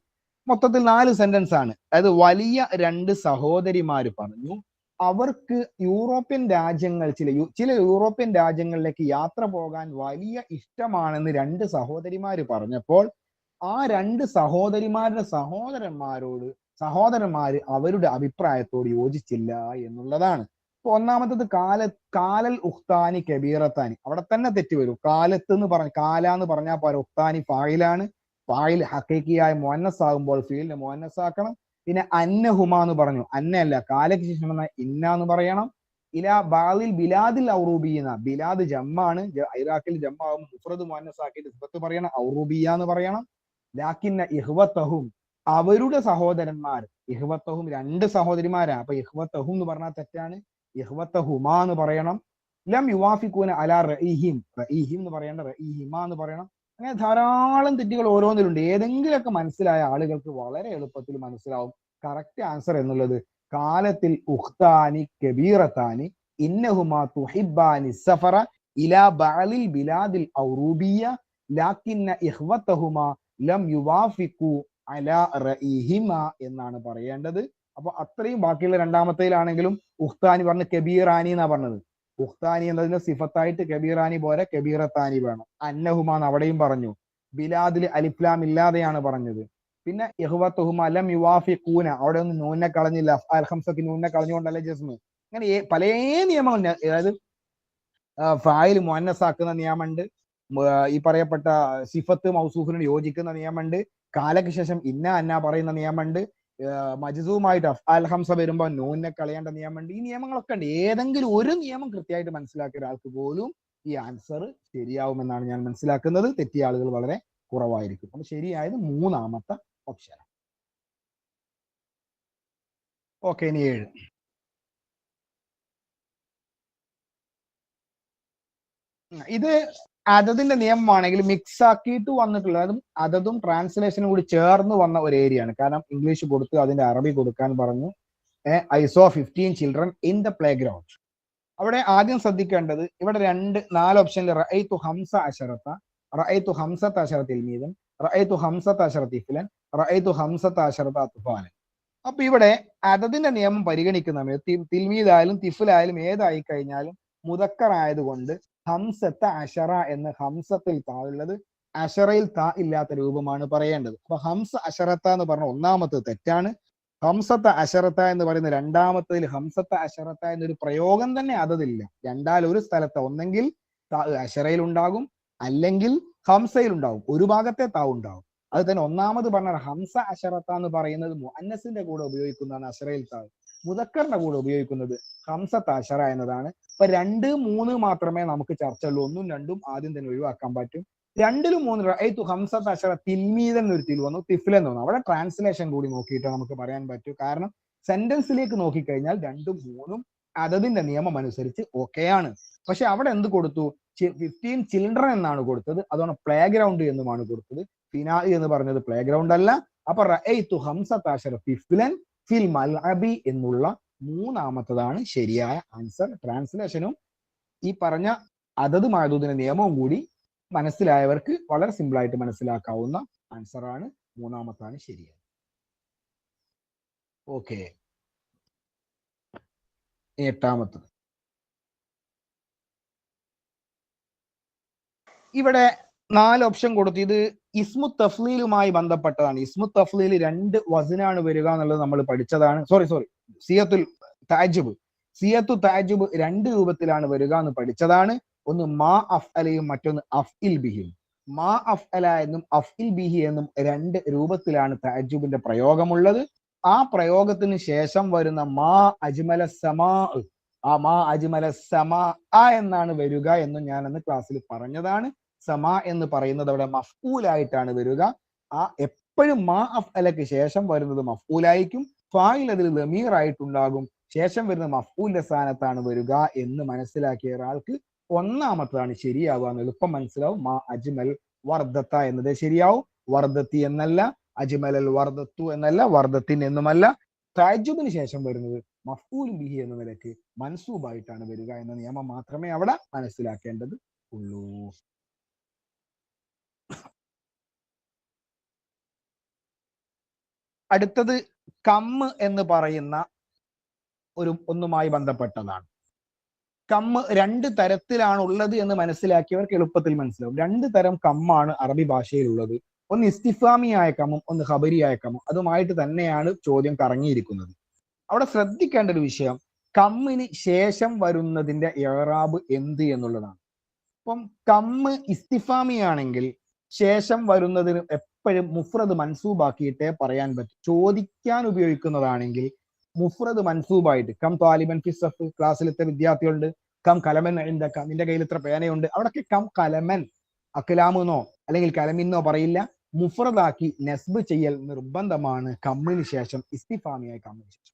മൊത്തത്തിൽ 4 സെന്റൻസ് ആണ്. അതായത് വലിയ 2 സഹോദരിമാര് പറഞ്ഞു അവർക്ക് യൂറോപ്യൻ രാജ്യങ്ങൾ, ചില യൂറോപ്യൻ രാജ്യങ്ങളിലേക്ക് യാത്ര പോകാൻ വലിയ ഇഷ്ടമാണെന്ന് 2 സഹോദരിമാര് പറഞ്ഞപ്പോൾ ആ 2 സഹോദരിമാരുടെ സഹോദരന്മാര് അവരുടെ അഭിപ്രായത്തോട് യോജിച്ചില്ല എന്നുള്ളതാണ്. ഇപ്പൊ ഒന്നാമത്തത് കാലൽ ഉഖ്താനി കബീറത്താനി, അവിടെ തന്നെ തെറ്റ് വരും. കാലത്ത് എന്ന് കാല എന്ന് പറഞ്ഞാൽ പോരാ, ഉഖ്താനി ഫായിലാണ്. ഫായിൽ ഹഖീഖിയായ മുഅന്നസ് ആകുമ്പോൾ ഫീലിനെ മുഅന്നസ് ആക്കണം. പിന്നെ അന്നഹുമ എന്ന് പറഞ്ഞു, അന്നല്ല, കാലയ്ക്ക് ശേഷം ഇന്ന എന്ന് പറയണം. ഇലാ ബാദിൽ ബിലാദിൽ ഔറൂബിയ, ബിലാദ് ജമ്മാണ്, ഇറാഖിൽ ജമ്മാകും, മുഫ്രദ് മുഅന്നസ് ആക്കിയിട്ട് സിഫത്ത് പറയണം, ഔറൂബിയ എന്ന് പറയണം. ലാക്കിന്ന ഇഖ്വതഹും, അവരുടെ സഹോദരന്മാർ, ഇഹ്വത്തഹും 2 സഹോദരിമാരാ, അപ്പൊ ഇഹ്വത്തഹും എന്ന് പറഞ്ഞാൽ തെറ്റാണ്, ഇഹ്വത്തഹുമാ എന്ന് പറയണം. ലം യുവാഫിഖൂന അലാ റഈഹിം, റഈഹിം എന്ന് പറയേണ്ട റഈഹിമാ എന്ന് പറയണം. അങ്ങനെ ധാരാളം തെറ്റുകൾ ഓരോന്നിലുണ്ട്. ഏതെങ്കിലുമൊക്കെ മനസ്സിലായ ആളുകൾക്ക് വളരെ എളുപ്പത്തിൽ മനസ്സിലാവും കറക്റ്റ് ആൻസർ എന്നുള്ളത് കാലത്തിൽ ഉഖ്താനി കബീറത്താനി ഇന്നഹുമാ തുഹിബ്ബാനി സഫറ ഇലാ ബഅലിൽ ബിലാദിൽ ഔറൂബിയ ലാകിന്ന ഇഖ്വതഹുമാ ലം യുവാഫിഖു അലാ റഈഹിമ എന്നാണ് പറയേണ്ടത്. അപ്പൊ അത്രയും ബാക്കിയുള്ള രണ്ടാമത്തേലാണെങ്കിലും ഉഖ്താനി പറഞ്ഞ് കബീറാനി എന്നാ പറഞ്ഞത്. ഉഖ്താനി എന്നതിന്റെ സിഫത്തായിട്ട് കബീറാനി പോരെ, കബീറത്താനി വേണം. അന്നഹുമാന്ന് അവിടെയും പറഞ്ഞു. ബിലാദിൽ അലിഫ്ലാം ഇല്ലാതെയാണ് പറഞ്ഞത്. പിന്നെ ഇഖ്വത്തുഹുമ ലം യുവാഫിഖൂന, അവിടെ ഒന്നും നൂനെ കളഞ്ഞില്ല, അൽ ഖംസക്ക് നൂനെ കളഞ്ഞുകൊണ്ടല്ലേ ജസ്മ്. അങ്ങനെ പല നിയമങ്ങൾ, അതായത് ഫായിൽ മുഅന്നസ് ആക്കുന്ന നിയമമുണ്ട്, ഈ പറയപ്പെട്ട സിഫത്ത് മൗസൂഫിനോട് യോജിക്കുന്ന നിയമമുണ്ട്, കാലയ്ക്ക് ശേഷം ഇന്ന അന്ന പറയുന്ന നിയമമുണ്ട്, മജ്സൂമായിട്ട് അഫ്ആൽ ഹംസ വരുമ്പോൾ നൂനെ കളയേണ്ട നിയമമുണ്ട്. ഈ നിയമങ്ങളൊക്കെ ഉണ്ട്. ഏതെങ്കിലും ഒരു നിയമം കൃത്യമായിട്ട് മനസ്സിലാക്കിയ ഒരാൾക്ക് പോലും ഈ ആൻസർ ശരിയാവുമെന്നാണ് ഞാൻ മനസ്സിലാക്കുന്നത്. തെറ്റിയ ആളുകൾ വളരെ കുറവായിരിക്കും. അപ്പൊ ശരിയായത് മൂന്നാമത്തെ ഓപ്ഷൻ. ഓക്കെ, ഇനി 7. ഇത് അതതിന്റെ നിയമമാണെങ്കിൽ മിക്സ് ആക്കിയിട്ട് വന്നിട്ടുള്ള, അതും അതതും ട്രാൻസ്ലേഷനും കൂടി ചേർന്ന് വന്ന ഒരു ഏരിയ ആണ്. കാരണം ഇംഗ്ലീഷ് കൊടുത്ത് അതിന്റെ അറബി കൊടുക്കാൻ പറഞ്ഞു. I so 15 children in the play ground. അവിടെ ആദ്യം ശ്രദ്ധിക്കേണ്ടത് ഇവിടെ 4 ഓപ്ഷനിൽ റഅയ്തു 15 അശറത, റഅയ്തു 15 അശറത തിൽമീദൻ, റഅയ്തു 15 അശറത തിഫ്ലൻ, റഅയ്തു 15 അശറത അത്ഫാലൻ. അപ്പൊ ഇവിടെ അതതിന്റെ നിയമം പരിഗണിക്കുന്ന തിൽമീദായാലും തിഫിലായാലും ഏതായി കഴിഞ്ഞാലും മുദക്കർ ആയതുകൊണ്ട് ഹംസത്ത അഷറ എന്ന് ഹംസത്തിൽ താ ഉള്ളത് അഷറയിൽ താ ഇല്ലാത്ത രൂപമാണ് പറയേണ്ടത്. അപ്പൊ ഹംസ അഷറത്ത എന്ന് പറഞ്ഞ ഒന്നാമത്തത് തെറ്റാണ്. ഹംസത്ത അഷറത്ത എന്ന് പറയുന്ന രണ്ടാമത്തതിൽ ഹംസത്ത അഷറത്ത എന്നൊരു പ്രയോഗം തന്നെ അതതില്ല. രണ്ടാൽ ഒരു സ്ഥലത്ത് ഒന്നെങ്കിൽ അഷറയിൽ ഉണ്ടാകും, അല്ലെങ്കിൽ ഹംസയിൽ ഉണ്ടാകും. ഒരു ഭാഗത്തെ താ ഉണ്ടാകും. അത് തന്നെ ഒന്നാമത് പറഞ്ഞ ഹംസ അഷറത്ത എന്ന് പറയുന്നത് മുഅന്നസിന്റെ കൂടെ ഉപയോഗിക്കുന്നതാണ് അഷറയിൽ താ. മുദക്കറിന്റെ കൂടെ ഉപയോഗിക്കുന്നത് ഹംസത്ത അഷറ എന്നതാണ്. അപ്പൊ 2, 3 മാത്രമേ നമുക്ക് ചർച്ചയുള്ളൂ. 1ഉം 2ഉം ആദ്യം തന്നെ ഒഴിവാക്കാൻ പറ്റും. 2ലും 3 റഅയ്തു 15 അശറ തിൽമീദൻ ഒരു തിൽ വന്നു, തിഫ്ലൻ വന്നു. അവിടെ ട്രാൻസ്ലേഷൻ കൂടി നോക്കിയിട്ട് നമുക്ക് പറയാൻ പറ്റൂ. കാരണം സെന്റൻസിലേക്ക് നോക്കിക്കഴിഞ്ഞാൽ 2ഉം 3ഉം അതതിന്റെ നിയമം അനുസരിച്ച് ഓക്കെയാണ്. പക്ഷെ അവിടെ എന്ത് കൊടുത്തു? 15 ചിൽഡ്രൻ എന്നാണ് കൊടുത്തത്. അതുകൊണ്ട് പ്ലേ ഗ്രൗണ്ട് എന്നുമാണ് കൊടുത്തത്. ഫിനാഇ എന്ന് പറഞ്ഞത് പ്ലേ ഗ്രൗണ്ട് അല്ല. അപ്പൊ റഅയ്തു 15 അശറ തിഫ്ലൻ ഫിൽ മൽഅബി എന്നുള്ള മൂന്നാമത്തതാണ് ശരിയായ ആൻസർ. ട്രാൻസ്ലേഷനും ഈ പറഞ്ഞ അതത് മഅദൂദിന്റെ നിയമവും കൂടി മനസ്സിലായവർക്ക് വളരെ സിമ്പിൾ ആയിട്ട് മനസ്സിലാക്കാവുന്ന ആൻസർ ആണ്. മൂന്നാമത്താണ് ശരിയായത്. ഓക്കെ, 8ാമത്തത്. ഇവിടെ 4 ഓപ്ഷൻ കൊടുത്തു. ഇത് ഇസ്മു തഫ്ലീലുമായി ബന്ധപ്പെട്ടതാണ്. ഇസ്മു തഫ്ലീൽ 2 വസനാണ് വരിക എന്നുള്ളത് നമ്മൾ പഠിച്ചതാണ്. സോറി സിയത്തുൽ തഅജ്ജുബ്. സിയത്തു തഅജ്ജുബ് 2 രൂപത്തിലാണ് വരിക എന്ന് പഠിച്ചതാണ്. ഒന്ന് മാ അഫ്അലയും മറ്റൊന്ന് അഫ്ഇൽ ബിഹിയും. മാ അഫ്അല എന്നും അഫ്ഇൽ ബിഹി എന്നും 2 രൂപത്തിലാണ് തഅജ്ജുബിന്റെ പ്രയോഗമുള്ളത്. ആ പ്രയോഗത്തിന് ശേഷം വരുന്ന മാ അജ്മല സമാ, ആ മാ അജ്മല സമാ എന്നാണ് വരിക എന്ന് ഞാൻ അന്ന് ക്ലാസ്സിൽ പറഞ്ഞതാണ്. സമാ എന്ന് പറയുന്നത് അവിടെ മഫ്ഊലായിട്ടാണ് വരിക. ആ എപ്പോഴും മാ അഫ്അലക്ക് ശേഷം വരുന്നത് മഫ്ഊലായിരിക്കും. ഫായിൽ അതിൽ ദമീർ ആയിട്ടുണ്ടാകും. ശേഷം വരുന്ന മഫ്ഊലിന്റെ സ്ഥാനത്താണ് വരിക എന്ന് മനസ്സിലാക്കിയ ഒരാൾക്ക് ഒന്നാമത്തതാണ് ശരിയാവുക എന്ന് എളുപ്പം മനസ്സിലാവും. മാ അജ്മൽ വർദ്ധത്ത എന്നത് ശരിയാവും. വർദ്ധത്തി എന്നല്ല, അജ്മലൽ വർദ്ധത്തു എന്നല്ല, വർദ്ധത്തിൻ എന്നുമല്ല. തഅജ്ജുബിന് ശേഷം വരുന്നത് മഫ്ഊൽ ബിഹി എന്ന നിലയ്ക്ക് മൻസൂബായിട്ടാണ് വരിക എന്ന നിയമം മാത്രമേ അവിടെ മനസ്സിലാക്കേണ്ടത് ഉള്ളൂ. അടുത്തത് കമ്മ് എന്ന് പറയുന്ന ഒന്നുമായി ബന്ധപ്പെട്ടതാണ്. കമ്മ് 2 തരത്തിലാണ് ഉള്ളത് എന്ന് മനസ്സിലാക്കിയവർക്ക് എളുപ്പത്തിൽ മനസ്സിലാവും. 2 തരം കമ്മാണ് അറബി ഭാഷയിലുള്ളത്. ഒന്ന് ഇസ്തിഫാമിയായ കമ്മും ഒന്ന് ഖബരിയായ കമ്മും. അതുമായിട്ട് തന്നെയാണ് ചോദ്യം കറങ്ങിയിരിക്കുന്നത്. അവിടെ ശ്രദ്ധിക്കേണ്ട ഒരു വിഷയം കമ്മിന് ശേഷം വരുന്നതിന്റെ ഇഅ്റാബ് എന്ത് എന്നുള്ളതാണ്. അപ്പം കമ്മ് ഇസ്തിഫാമിയാണെങ്കിൽ ശേഷം വരുന്നതിന് എപ്പോഴും മുഫ്രദ് മൻസൂബാക്കിയിട്ടേ പറയാൻ പറ്റും. ചോദിക്കാൻ ഉപയോഗിക്കുന്നതാണെങ്കിൽ മുഫ്രദ് മൻസൂബായിട്ട് കം താലിബൻ ഫി സഫ്, ക്ലാസ്സിലത്തെ വിദ്യാർത്ഥികളുണ്ട്. കം കലമൻ നിന്റെ കയ്യിൽ ഇത്ര പേനയുണ്ട്. അവിടൊക്കെ കം കലമൻ അക്കലാമെന്നോ അല്ലെങ്കിൽ കലമിന്നോ പറയില്ല. മുഫ്രദാക്കി നസ്ബ് ചെയ്യൽ നിർബന്ധമാണ് കമ്മിന് ശേഷം, ഇസ്തിഫാമിയായി കമ്മിന് ശേഷം.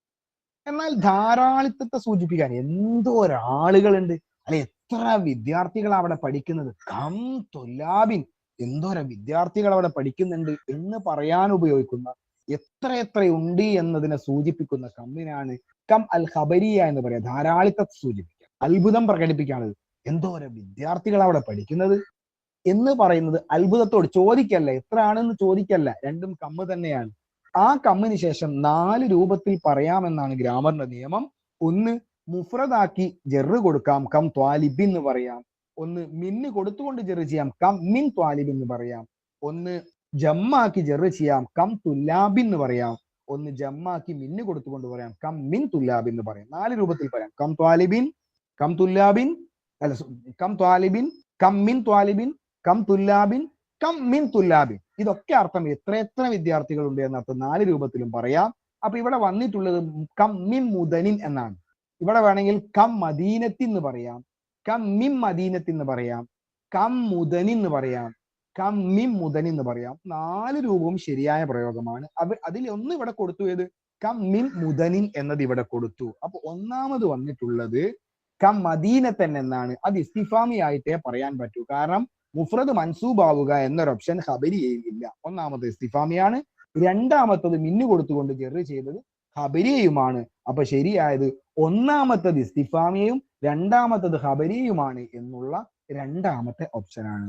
എന്നാൽ ധാരാളിത്തത്തെ സൂചിപ്പിക്കാൻ എന്തോരാളുകളുണ്ട്, അല്ലെ, എത്ര വിദ്യാർത്ഥികൾ അവിടെ പഠിക്കുന്നത്. കം തൊല്ലാബിൻ, എന്തോരം വിദ്യാർത്ഥികൾ അവിടെ പഠിക്കുന്നുണ്ട് എന്ന് പറയാൻ ഉപയോഗിക്കുന്ന എത്ര ഉണ്ട് എന്നതിനെ സൂചിപ്പിക്കുന്ന കമ്മിനാണ് കം അൽ ഖബരിയ എന്ന് പറയാം. ധാരാളിത്തത്തെ സൂചിപ്പിക്കുക, അത്ഭുതം പ്രകടിപ്പിക്കാണത്. എന്തോരം വിദ്യാർത്ഥികൾ അവിടെ പഠിക്കുന്നത് എന്ന് പറയുന്നത് അത്ഭുതത്തോട് ചോദിക്കല്ല, എത്ര ആണെന്ന് ചോദിക്കല്ല, രണ്ടും കമ്മ് തന്നെയാണ്. ആ കമ്മിന് ശേഷം 4 രൂപത്തിൽ പറയാമെന്നാണ് ഗ്രാമറിന്റെ നിയമം. ഒന്ന് മുഫ്രദാക്കി ജെറ് കൊടുക്കാം, കം ത്വാലിബിൻ എന്ന് പറയാം. ഒന്ന് മിന്ന് കൊടുത്തുകൊണ്ട് ജെറ് ചെയ്യാം, കം മിൻ ത്വാലിബിൻ എന്ന് പറയാം. ഒന്ന് ജമ്മാക്കി ജെറ് ചെയ്യാം, കം തുല്ലാബിൻ എന്ന് പറയാം. ഒന്ന് ജമ്മാക്കി മിന്ന് കൊടുത്തുകൊണ്ട് പറയാം, കം മിൻ തുല്ലാബിൻ എന്ന് പറയാം. 4 രൂപത്തിൽ പറയാം. കം ത്വാലിബിൻ, കം തുല്ലാബിൻ, അല്ല കം ത്വാലിബിൻ, കം മിൻ ത്വാലിബിൻ, കം തുല്ലാബിൻ, കം മിൻ തുല്ലാബിൻ. ഇതൊക്കെ അർത്ഥം എത്ര വിദ്യാർത്ഥികൾ ഉണ്ട് എന്നർത്ഥം 4 രൂപത്തിലും പറയാം. അപ്പൊ ഇവിടെ വന്നിട്ടുള്ളത് കം മിൻ മുദനിൻ എന്നാണ്. ഇവിടെ വേണമെങ്കിൽ കം മദീനത്തി എന്ന് പറയാം, കം മിൻ മദീനത്തി എന്ന് പറയാം, കം മുദനി എന്ന് പറയാം, കം മിൻ മുദനി എന്ന് പറയാം. 4 രൂപവും ശരിയായ പ്രയോഗമാണ്. അതിൽ ഒന്ന് ഇവിടെ കൊടുത്തു, ഏത്? കം മിൻ മുദനിൻ എന്നത് ഇവിടെ കൊടുത്തു. അപ്പൊ ഒന്നാമത് വന്നിട്ടുള്ളത് കം മദീനത്തൻ എന്നാണ്. അത് ഇസ്തിഫാമി ആയിട്ടേ പറയാൻ പറ്റൂ. കാരണം മുഫ്രദ് മൻസൂബാവുക എന്നൊരു ഓപ്ഷൻ ഖബരിയയിൽ ഇല്ല. ഒന്നാമത് ഇസ്തിഫാമിയാണ്. രണ്ടാമത്തത് മിന്നു കൊടുത്തുകൊണ്ട് ജെറ് ചെയ്തത് ഖബരിയയുമാണ്. അപ്പൊ ശരിയായത് ഒന്നാമത്തത് ഇസ്തിഫാമിയയും രണ്ടാമത്തത് ഖബരിയയുമാണ് എന്നുള്ള രണ്ടാമത്തെ ഓപ്ഷനാണ്.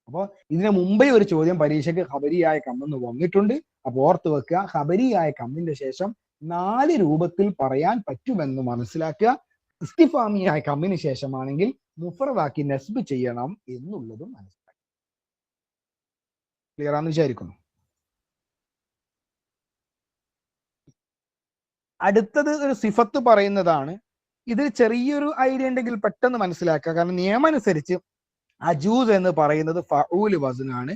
അപ്പോൾ ഇതിനു മുമ്പേ ഒരു ചോദ്യം പരീക്ഷയ്ക്ക് ഖബരിയായ കമ്മെന്ന് വന്നിട്ടുണ്ട്. അപ്പൊ ഓർത്ത് വെക്കുക, ഖബരിയായ കമ്മിന്റെ ശേഷം 4 രൂപത്തിൽ പറയാൻ പറ്റുമെന്ന് മനസ്സിലാക്കുക. ഇസ്തിഫാമിയായ കമ്മിന് ശേഷമാണെങ്കിൽ മുഫ്രദാക്കി നസ്ബ് ചെയ്യണം എന്നുള്ളതും മനസ്സിലാക്കി. ക്ലിയർ ആണെന്ന് വിചാരിക്കുന്നു. അടുത്തത് ഒരു സിഫത്ത് പറയുന്നതാണ്. ഇതിൽ ചെറിയൊരു ഐഡിയ ഉണ്ടെങ്കിൽ പെട്ടെന്ന് മനസ്സിലാക്കുക. കാരണം നിയമം അനുസരിച്ച് അജൂസ് എന്ന് പറയുന്നത് ഫഊൽ വസ്നാണ്.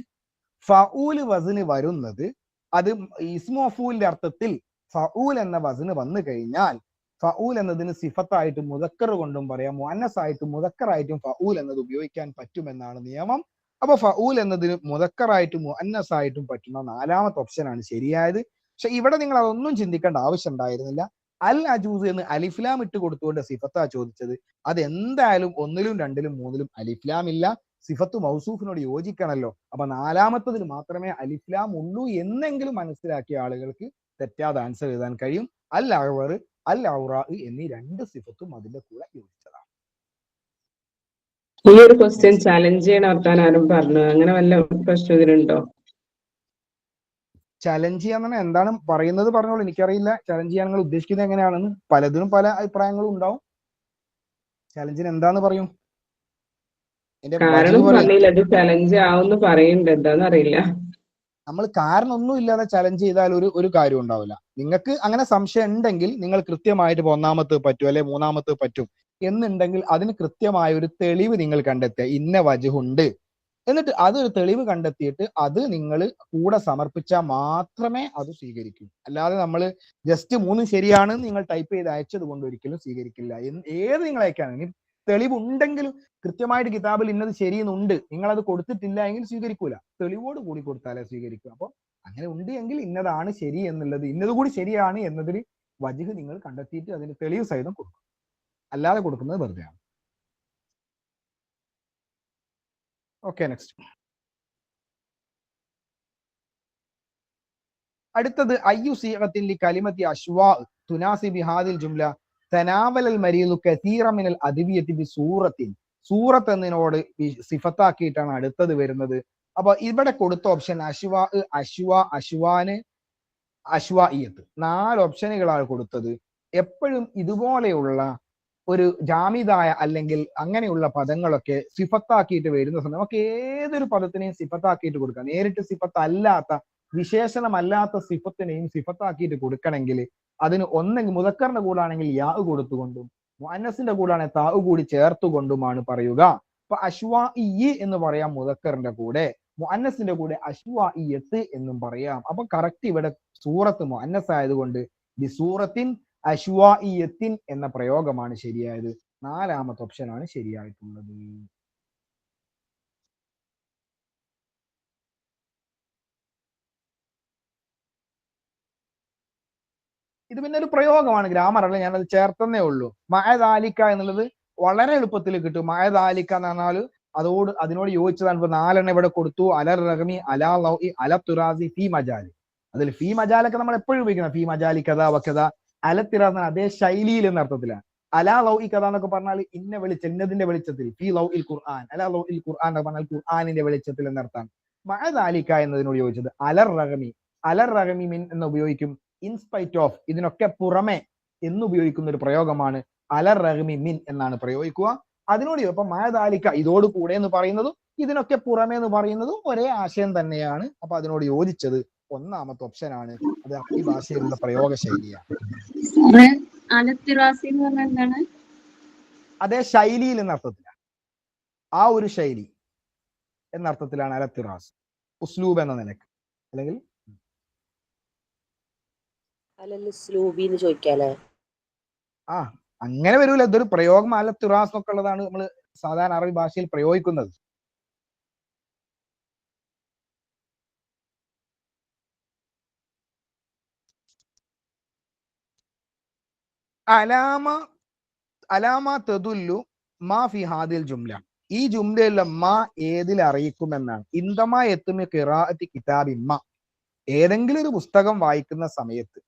ഫഊൽ വസ്ന് വരുന്നത് അത് ഇസ്മു മഫൂലിന്റെ അർത്ഥത്തിൽ ഫഊൽ എന്ന വസ്ന് വന്നു കഴിഞ്ഞാൽ ഫഊൽ എന്നതിന് സിഫത്തായിട്ട് മുദക്കർ കൊണ്ടും പറയാം, മുഅന്നസ് ആയിട്ടും മുദക്കറായിട്ടും ഫഊൽ എന്നത് ഉപയോഗിക്കാൻ പറ്റുമെന്നാണ് നിയമം. അപ്പൊ ഫഊൽ എന്നതിന് മുദക്കറായിട്ടും മുഅന്നസ് ആയിട്ടും പറ്റുന്ന 4ാമത്തെ ഓപ്ഷനാണ് ശരിയായത്. പക്ഷെ ഇവിടെ നിങ്ങൾ അതൊന്നും ചിന്തിക്കേണ്ട ആവശ്യം ഉണ്ടായിരുന്നില്ല. അൽ അജൂസ് എന്ന് അലിഫ്ലാം ഇട്ട് കൊടുത്തുകൊണ്ട് സിഫത്താ ചോദിച്ചത്. അത് എന്തായാലും 1ലും 2ലും 3ലും അലിഫ്ലാം ഇല്ല. സിഫത്ത് മൗസൂഫിനോട് യോജിക്കണല്ലോ. അപ്പൊ 4ാമത്തതിൽ മാത്രമേ അലിഫ്ലാം ഉള്ളൂ എന്നെങ്കിലും മനസ്സിലാക്കിയ ആളുകൾക്ക് തെറ്റാതെ ആൻസർ എഴുതാൻ കഴിയും. അൽ അഹ്വർ, അൽ ഔറാ എന്നീ 2 സിഫത്തും അതിന്റെ കൂടെ യോജിച്ചതാണ്. ഈ ഒരു ക്വസ്റ്റ്യൻ ചലഞ്ച് ചെയ്യണ വർത്താൻ ആരും പറഞ്ഞു, അങ്ങനെ വല്ല പ്രശ്നത്തിനുണ്ടോ? ചലഞ്ച് ചെയ്യാൻ എന്താണ് പറയുന്നത് പറഞ്ഞോളൂ. എനിക്കറിയില്ല ചലഞ്ച് ചെയ്യാൻ നിങ്ങൾ ഉദ്ദേശിക്കുന്നത് എങ്ങനെയാണെന്ന്. പലതിനും പല അഭിപ്രായങ്ങളും ഉണ്ടാവും. ചലഞ്ചിന് എന്താന്ന് പറയും? കാരണം പറഞ്ഞില്ല, അത് ചലഞ്ച് ആവുമെന്ന് പറയുന്നുണ്ട്, എന്താന്ന് അറിയില്ല. നമ്മൾ കാരണം ഒന്നും ഇല്ലാതെ ചലഞ്ച് ചെയ്താൽ ഒരു കാര്യം ഉണ്ടാവില്ല. നിങ്ങൾക്ക് അങ്ങനെ സംശയം ഉണ്ടെങ്കിൽ നിങ്ങൾ കൃത്യമായിട്ട് 1ാമത്തെ പറ്റും അല്ലെ 3ാമത്തെ പറ്റും എന്നുണ്ടെങ്കിൽ അതിന് കൃത്യമായ ഒരു തെളിവ് നിങ്ങൾ കണ്ടെത്തുക. ഇന്ന വജുഹുണ്ട് എന്നിട്ട് അതൊരു തെളിവ് കണ്ടെത്തിയിട്ട് അത് നിങ്ങൾ കൂടെ സമർപ്പിച്ചാൽ മാത്രമേ അത് സ്വീകരിക്കൂ. അല്ലാതെ നമ്മൾ ജസ്റ്റ് 3 ശരിയാണ് നിങ്ങൾ ടൈപ്പ് ചെയ്ത് അയച്ചത് കൊണ്ട് ഒരിക്കലും സ്വീകരിക്കില്ല. ഏത് നിങ്ങൾ അയക്കാണ്, തെളിവുണ്ടെങ്കിലും കൃത്യമായിട്ട് കിതാബിൽ ഇന്നത് ശരിയെന്നുണ്ട്, നിങ്ങൾ അത് കൊടുത്തിട്ടില്ല എങ്കിൽ സ്വീകരിക്കൂല. തെളിവോട് കൂടി കൊടുത്താലേ സ്വീകരിക്കൂ. അപ്പൊ അങ്ങനെ ഉണ്ട് എങ്കിൽ ഇന്നതാണ് ശരി എന്നുള്ളത്, ഇന്നത് കൂടി ശരിയാണ് എന്നതിൽ വജ്ഹ് നിങ്ങൾ കണ്ടെത്തിയിട്ട് അതിന് തെളിവ് സഹിതം കൊടുക്കും. അല്ലാതെ കൊടുക്കുന്നത് വെറുതെയാണ്. Okay, next. അടുത്തത് അയ്യു സീഗത്തിൻ ലി കലിമത്തി അശ്വാ തുനാസിബി ഹാദിൽ ജുംല തനാവലൽ മരീദു കസീറ മിനൽ അദ്വിയത്തി ബി സൂറത്തിൻ. സൂറത്ത് എന്നതിനോട് സിഫത്താക്കിയിട്ടാണ് അടുത്തത് വരുന്നത്. അപ്പൊ ഇവിടെ കൊടുത്ത ഓപ്ഷൻ അശ്വാ, അശ്വാ, അശ്വാന്, അശ്വാഇയത്ത് 4 ഓപ്ഷനുകളാണ് കൊടുത്തത്. എപ്പോഴും ഇതുപോലെയുള്ള ഒരു ജാമിദായ അല്ലെങ്കിൽ അങ്ങനെയുള്ള പദങ്ങളൊക്കെ സിഫത്താക്കിയിട്ട് വരുന്ന സമയം നമുക്ക് ഏതൊരു പദത്തിനെയും സിഫത്താക്കിയിട്ട് കൊടുക്കാം. നേരിട്ട് സിഫത്ത് അല്ലാത്ത, വിശേഷണമല്ലാത്ത സിഫത്തിനെയും സിഫത്താക്കിയിട്ട് കൊടുക്കണമെങ്കിൽ അതിന് ഒന്നെങ്കിൽ മുദക്കറിന്റെ കൂടാണെങ്കിൽ യാ കൊടുത്തുകൊണ്ടും മുഅന്നസിന്റെ കൂടാണെങ്കിൽ താ കൂടി ചേർത്തുകൊണ്ടുമാണ് പറയുക. അപ്പൊ അശ്വാഇ എന്ന് പറയാം മുദക്കറിന്റെ കൂടെ, മുഅന്നസിന്റെ കൂടെ അശ്വാഇയത്ത് എന്നും പറയാം. അപ്പൊ കറക്റ്റ് ഇവിടെ സൂറത്ത് മുഅന്നസ് ആയതുകൊണ്ട് ബി സൂറത്തിൻ അശ്വാഇയത്തിൻ എന്ന പ്രയോഗമാണ് ശരിയായത്. 4ാമത്തെ ഓപ്ഷനാണ് ശരിയായിട്ടുള്ളത്. ഇത് പിന്നെ ഒരു പ്രയോഗമാണ്, ഗ്രാമർ അല്ല, ഞാനത് ചേർത്തന്നേ ഉള്ളൂ. മഅദാലിക എന്നുള്ളത് വളരെ എളുപ്പത്തിൽ കിട്ടും. മഅദാലിക എന്ന് പറഞ്ഞാൽ അതിനോട് യോജിച്ചതാണ്. ഇപ്പൊ 4 ഇവിടെ കൊടുത്തു. അലർ റഗ്മി, അലാ ലൗഇ, അല തുറാസി, ഫീ മജാലി. അതിൽ ഫീ മജാലൊക്കെ നമ്മൾ എപ്പോഴും ഉപയോഗിക്കണം. ഫീ മജാലി കഥ വക്കഥ. അല തിറാസ് അതേ ശൈലിയിൽ എന്ന അർത്ഥത്തിലാണ്. അലാ ലൗഇ കഥ എന്നൊക്കെ പറഞ്ഞാൽ ഇന്നതിന്റെ വെളിച്ചത്തിൽ. ഫീ ലൗ ഇൽ ഖുർആൻ, അലാ ലൗ ഇൽ ഖുർആൻ എന്ന് പറഞ്ഞാൽ ഖുർആനിന്റെ വെളിച്ചത്തിൽ എന്നർത്ഥം. മഅദാലിക എന്നതിനോട് യോജിച്ചത് അലർ റഗ്മി, അലർ റഗ്മി മിൻ എന്ന് ഉപയോഗിക്കും. ഇൻസ്പൈറ്റ് ഓഫ്, ഇതിനൊക്കെ പുറമെ എന്ന് ഉപയോഗിക്കുന്ന ഒരു പ്രയോഗമാണ് അലർ റഗ്മി മിൻ എന്നാണ് പ്രയോഗിക്കുക. അതിനോട് ഇപ്പൊ മഅദാലിക ഇതോട് കൂടെ എന്ന് പറയുന്നതും ഇതിനൊക്കെ പുറമെ എന്ന് പറയുന്നതും ഒരേ ആശയം തന്നെയാണ്. അപ്പൊ അതിനോട് യോജിച്ചത് 1ാമത്തെ ഓപ്ഷനാണ്. അത് അറബി ഭാഷയിലുള്ള പ്രയോഗ ശൈലിയാണ്. അതേ ശൈലിയിൽ എന്ന അർത്ഥത്തിലാണ്, ആ ഒരു ശൈലി എന്നർത്ഥത്തിലാണ് അലത്തിറാസ്, ഉസ്ലൂബ് എന്ന നിലക്ക്. അല്ലെങ്കിൽ അല്ലല്ല സ്ലൂബിന്ന് ചോദിക്കാല്ലേ? ആ അങ്ങനെ വരൂല, ഇതൊരു പ്രയോഗം അല തുറാസ് ഒക്കെ ഉള്ളതാണ് നമ്മൾ സാധാരണ അറബി ഭാഷയിൽ പ്രയോഗിക്കുന്നത്. അലാമ തദുല്ലു മാ ഫി ഹാദിൽ ജുംല, ഈ ജുംലയിലുള്ള മാ ഏതിൽ അറിയിക്കുമെന്നാണ്. ഇന്ദമാ എത്തുമി ഖിറാഅത്തി കിതാബിമ്മ, ഏതെങ്കിലും ഒരു പുസ്തകം വായിക്കുന്ന സമയത്ത്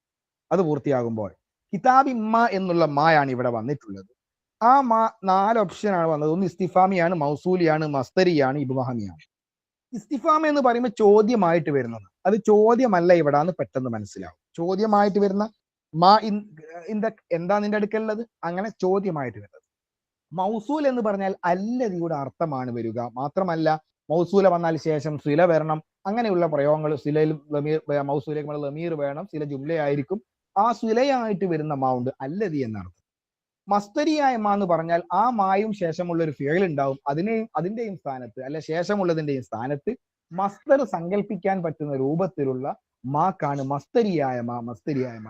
അത് പൂർത്തിയാകുമ്പോൾ കിതാബിമ്മ എന്നുള്ള മായാണ് ഇവിടെ വന്നിട്ടുള്ളത്. ആ മാ 4 ഓപ്ഷനാണ് വന്നത്. ഒന്ന് ഇസ്തിഫാമിയാണ്, മൗസൂലിയാണ്, മസ്തരിയാണ്, ഇബ്ഹാമിയാണ്. ഇസ്തിഫാമി എന്ന് പറയുമ്പോൾ ചോദ്യമായിട്ട് വരുന്നത്, അത് ചോദ്യമല്ല ഇവിടെ എന്ന് പെട്ടെന്ന് മനസ്സിലാവും. ചോദ്യമായിട്ട് വരുന്ന മാ എന്താ നിന്റെ അടുക്കലുള്ളത്, അങ്ങനെ ചോദ്യമായിട്ട് വരുന്നത്. മൗസൂൽ എന്ന് പറഞ്ഞാൽ അല്ലതിയുടെ അർത്ഥമാണ് വരിക. മാത്രമല്ല മൗസൂല വന്നാൽ ശേഷം സില വരണം, അങ്ങനെയുള്ള പ്രയോഗങ്ങൾ. സിലയിൽ മൗസൂലേക്ക് ലമീർ വേണം, സില ജുംലയായിരിക്കും. ആ സിലയായിട്ട് വരുന്ന മാ ഉണ്ട് അല്ലതി എന്നർത്ഥം. മസ്തരിയായ മാ എന്ന് പറഞ്ഞാൽ ആ മായും ശേഷമുള്ള ഒരു ഫിയൽ ഉണ്ടാവും, അതിന്റെയും സ്ഥാനത്ത് അല്ലെ ശേഷമുള്ളതിന്റെയും സ്ഥാനത്ത് മസ്തർ സങ്കല്പിക്കാൻ പറ്റുന്ന രൂപത്തിലുള്ള മാക്കാണ് മസ്തരിയായ മാ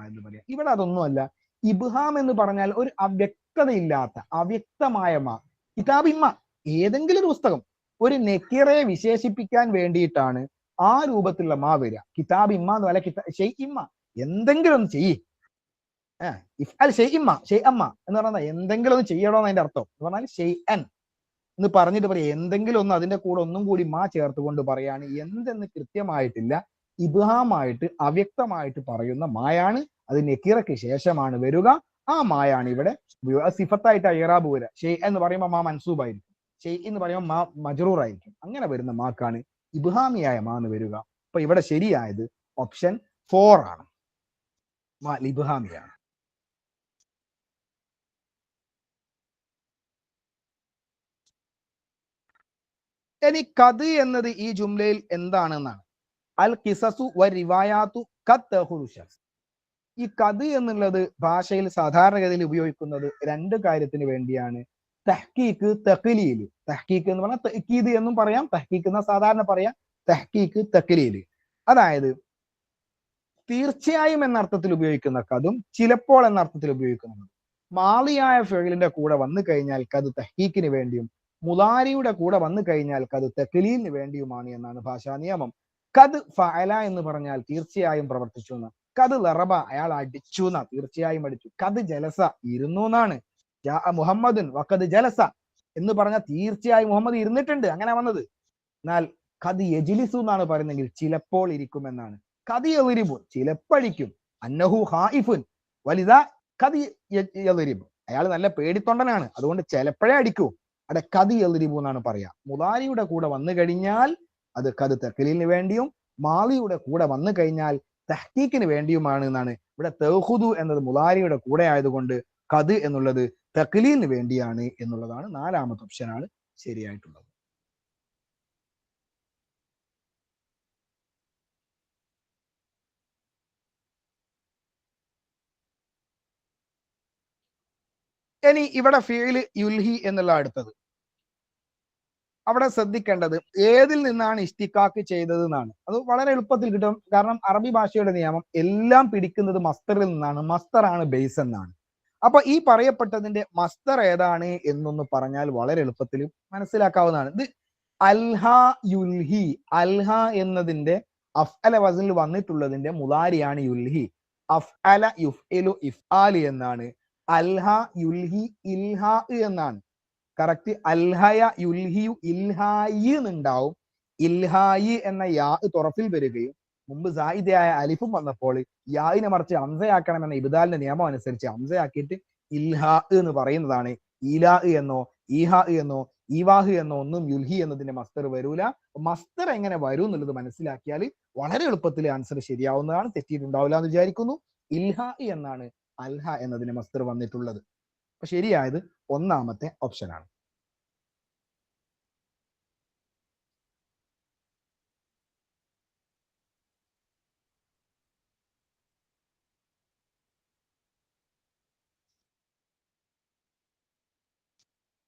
എന്ന് പറയാം. ഇവിടെ അതൊന്നുമല്ല. ഇബ്ഹാം എന്ന് പറഞ്ഞാൽ ഒരു അവ്യക്തതയില്ലാത്ത അവ്യക്തമായ മാ. കിതാബിമ്മ ഏതെങ്കിലും ഒരു പുസ്തകം, ഒരു നെക്കിറയെ വിശേഷിപ്പിക്കാൻ വേണ്ടിയിട്ടാണ് ആ രൂപത്തിലുള്ള മാ വരിക. കിതാബിമ്മ എന്ന് പറഞ്ഞാൽ ഷെയ്ഇമ്മ, എന്തെങ്കിലും ഒന്ന് ചെയ്യ്. ഇഫ്അൽ ഷെയ്ഇമ്മ, ഷെയ്അമ്മ എന്ന് പറഞ്ഞാൽ എന്തെങ്കിലും ഒന്ന് ചെയ്യണോ എന്ന് അതിന്റെ അർത്ഥം. എന്ന് പറഞ്ഞാൽ ഷെയ്അൻ എന്ന് പറഞ്ഞിട്ട് പറയാം, എന്തെങ്കിലും ഒന്ന് അതിന്റെ കൂടെ ഒന്നും കൂടി മാ ചേർത്തുകൊണ്ട് പറയാണ്. എന്തെന്ന് കൃത്യമായിട്ടില്ല, ഇബ്ഹാമായിട്ട് അവ്യക്തമായിട്ട് പറയുന്ന മായാണ്. അത് നെക്കിറയ്ക്ക് ശേഷമാണ് വരിക. ആ മായാണ് ഇവിടെ സിഫത്തായിട്ട് ഇറാബ് വരിക. ഷെയ് എന്ന് പറയുമ്പോൾ മാ മൻസൂബായിരിക്കും, ഷെയ് എന്ന് പറയുമ്പോൾ മാ മജ്റൂർ ആയിരിക്കും. അങ്ങനെ വരുന്ന മാക്കാണ് ഇബ്ഹാമിയായ മാ എന്ന് വരിക. അപ്പൊ ഇവിടെ ശരിയായത് ഓപ്ഷൻ 4 ആണ്, മാ ഇബ്ഹാമിയാണ്. ഇനി കത് എന്നത് ഈ ജുംലയിൽ എന്താണെന്നാണ്. അൽ ഖിസസു വ റിവായാത്തു ഖത്ത്. ഈ കത് എന്നുള്ളത് ഭാഷയിൽ സാധാരണഗതിയിൽ ഉപയോഗിക്കുന്നത് 2 കാര്യത്തിന് വേണ്ടിയാണ്. തഹ്കീക്ക്, തഖ്ലീൽ. തഹ്കീക്ക് എന്ന് പറഞ്ഞാൽ തഅക്കീദ് എന്നും പറയാം, തഹ്കീക്ക് എന്ന സാധാരണ പറയാം, തഹ്കീക്ക്, തഖ്ലീൽ. അതായത് തീർച്ചയായും എന്ന അർത്ഥത്തിൽ ഉപയോഗിക്കുന്ന കതും ചിലപ്പോൾ എന്ന അർത്ഥത്തിൽ ഉപയോഗിക്കുന്നതും. മാളിയായ ഫിഅലിന്റെ കൂടെ വന്നു കഴിഞ്ഞാൽ കത് തഹ്കീക്കിന് വേണ്ടിയും മുലാരിയുടെ കൂടെ വന്നു കഴിഞ്ഞാൽ കത് തഖ്ലീലിന് വേണ്ടിയുമാണ് എന്നാണ് ഭാഷാ നിയമം. കത് ഫഅല എന്ന് പറഞ്ഞാൽ തീർച്ചയായും പ്രവർത്തിച്ചു എന്ന്. കത് ലറബ അയാൾ അടിച്ചു എന്നാ, തീർച്ചയായും അടിച്ചു. കത് ജലസ ഇരുന്നു എന്നാണ്. മുഹമ്മദുൻ വഖദ് ജലസ എന്ന് പറഞ്ഞാൽ തീർച്ചയായും മുഹമ്മദ് ഇരുന്നിട്ടുണ്ട്, അങ്ങനെ വന്നത്. എന്നാൽ കത് യജ്ലിസു എന്നാണ് പറയുന്നെങ്കിൽ ചിലപ്പോൾ ഇരിക്കുമെന്നാണ്. കത് യളിരിബു ചിലപ്പഴിക്കും. അന്നഹു ഖായിഫുൻ വലിദാ കത് യളിരിബു, അയാൾ നല്ല പേടിത്തൊണ്ടനാണ്, അതുകൊണ്ട് ചിലപ്പോഴേ അടിക്കൂ. അവിടെ കത് യളിരിബു എന്നാണ് പറയാ. മുലാരിയുടെ കൂടെ വന്നു കഴിഞ്ഞാൽ അത് കത് തഖ്ലീലിന് വേണ്ടിയും മാളിയുടെ കൂടെ വന്നു കഴിഞ്ഞാൽ തഹ്കീക്കിന് വേണ്ടിയുമാണ് എന്നാണ്. ഇവിടെ തഖുദു എന്നത് മുലാരിയുടെ കൂടെ ആയതുകൊണ്ട് കത് എന്നുള്ളത് തഖ്ലീലിന് വേണ്ടിയാണ് എന്നുള്ളതാണ് 4ാമത്തെ ഓപ്ഷനാണ് ശരിയായിട്ടുള്ളത്. ഇനി ഇവിടെ ഫീല് യുൽഹി എന്നുള്ള അടുത്തത്. അവിടെ ശ്രദ്ധിക്കേണ്ടത് ഏതിൽ നിന്നാണ് ഇസ്തിഖാക്ക് ചെയ്തത് എന്നാണ്. അത് വളരെ എളുപ്പത്തിൽ കിട്ടും. കാരണം അറബി ഭാഷയുടെ നിയമം എല്ലാം പിടിക്കുന്നത് മസ്തറിൽ നിന്നാണ്. മസ്തറാണ് ബേസ് എന്നാണ്. അപ്പൊ ഈ പറയപ്പെട്ടതിന്റെ മസ്തർ ഏതാണ് എന്നൊന്ന് പറഞ്ഞാൽ വളരെ എളുപ്പത്തിൽ മനസ്സിലാക്കാവുന്നതാണ്. ഇത് അൽഹ യുൽഹി. അൽഹ എന്നതിന്റെ അഫ്അല വസനിൽ വന്നിട്ടുള്ളതിന്റെ മുലാരിയാണ് യുൽഹി. അഫ്അല യുഫ്ഇലു ഇഫ്ആലി എന്നാണ്. അൽഹ യുൽഹി ഇൽഹാ എന്നാണ് കറക്റ്റ്. അൽഹയ യുൽഹിയു ഇൽഹായി എന്നുണ്ടാവും. ഇൽഹായി എന്ന യാ തുറഫിൽ വരികയും മുമ്പ് സായിദയായ അലിഫും വന്നപ്പോൾ യായിനെ മറിച്ച് ഹംസയാക്കണം എന്ന ഇബ്ദാലിന്റെ നിയമം അനുസരിച്ച് ഹംസയാക്കിയിട്ട് ഇൽഹാ എന്ന് പറയുന്നതാണ്. ഈലാ എന്നോ ഈഹാ എന്നോ ഈവാഹ് എന്നോ ഒന്നും യുൽഹി എന്നതിന്റെ മസ്തർ വരൂല. മസ്തർ എങ്ങനെ വരും എന്നുള്ളത് മനസ്സിലാക്കിയാൽ വളരെ എളുപ്പത്തിൽ ആൻസർ ശരിയാവുന്നതാണ്. തെറ്റിയിട്ടുണ്ടാവില്ല എന്ന് വിചാരിക്കുന്നു. ഇൽഹാ എന്നാണ് അൽഹ എന്നതിന് മസ്തർ വന്നിട്ടുള്ളത്. അപ്പൊ ശരിയായത് 1ാമത്തെ ഓപ്ഷനാണ്.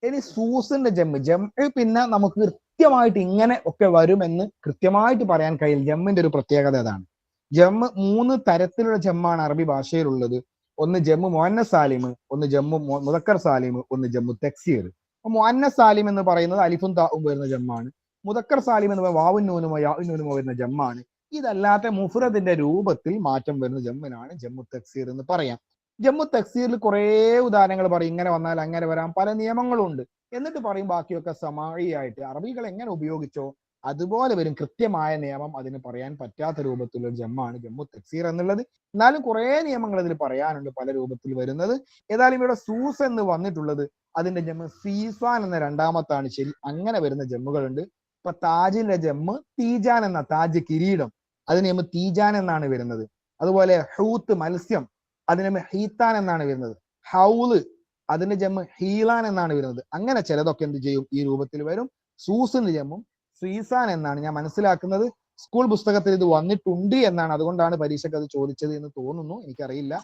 ഇനി സൂസിന്റെ ജമ്മ് പിന്നെ നമുക്ക് കൃത്യമായിട്ട് ഇങ്ങനെ ഒക്കെ വരുമെന്ന് കൃത്യമായിട്ട് പറയാൻ കഴിയില്ല. ജമ്മിന്റെ ഒരു പ്രത്യേകത അതാണ്. ജമ്മ് 3 തരത്തിലുള്ള ജമ്മാണ് അറബി ഭാഷയിലുള്ളത്. ഒന്ന് ജമ്മു മുഅന്നസ് സാലിം, ഒന്ന് ജമ്മു മുദക്കർ സാലിം, ഒന്ന് ജമ്മു തക്സീർ. അപ്പൊ മുഅന്നസ് സാലിം എന്ന് പറയുന്നത് അലിഫും താവും വരുന്ന ജമ്മാണ്. മുദക്കർ സാലിം എന്ന് പറയുന്നത് വാവും നൂനുമോ യാഉൻ നൂനുമോ വരുന്ന ജമ്മാണ്. ഇതല്ലാത്ത മുഫ്രദിന്റെ രൂപത്തിൽ മാറ്റം വരുന്ന ജമ്മിനാണ് ജമ്മു തക്സീർ എന്ന് പറയാം. ജമ്മു തക്സീറിൽ കുറേ ഉദാഹരണങ്ങൾ പറയും, ഇങ്ങനെ വന്നാൽ അങ്ങനെ വരാം, പല നിയമങ്ങളുണ്ട്. എന്നിട്ട് പറയും ബാക്കിയൊക്കെ സമായിയായിട്ട് അറബികൾ എങ്ങനെ ഉപയോഗിച്ചോ അതുപോലെ വരും. കൃത്യമായ നിയമം അതിന് പറയാൻ പറ്റാത്ത രൂപത്തിലുള്ള ജമ്മാണ് ജമ്മു തക്സീർ എന്നുള്ളത്. എന്നാലും കുറെ നിയമങ്ങൾ അതിൽ പറയാനുണ്ട്, പല രൂപത്തിൽ വരുന്നത്. ഏതായാലും ഇവിടെ സൂസ് എന്ന് വന്നിട്ടുള്ളത് അതിന്റെ ജമ്മ് സീസാൻ എന്ന രണ്ടാമത്താണ് ശരി. അങ്ങനെ വരുന്ന ജമ്മുകളുണ്ട്. ഇപ്പൊ താജിന്റെ ജമ്മ് തീജാൻ എന്ന, താജ് കിരീടം, അതിന് ജമ്മ് തീജാൻ എന്നാണ് വരുന്നത്. അതുപോലെ ഹൂത്ത് മത്സ്യം, അതിന് ജമ്മ് ഹീത്താൻ എന്നാണ് വരുന്നത്. ഹൗല് അതിന്റെ ജമ്മ് ഹീലാൻ എന്നാണ് വരുന്നത്. അങ്ങനെ ചിലതൊക്കെ എന്ത് ചെയ്യും ഈ രൂപത്തിൽ വരും. സൂസിന്റെ ജമ്മും സീസാൻ എന്നാണ്. ഞാൻ മനസ്സിലാക്കുന്നത് സ്കൂൾ പുസ്തകത്തിൽ ഇത് വന്നിട്ടുണ്ട് എന്നാണ്. അതുകൊണ്ടാണ് പരീക്ഷയ്ക്ക് അത് ചോദിച്ചത് എന്ന് തോന്നുന്നു, എനിക്കറിയില്ല.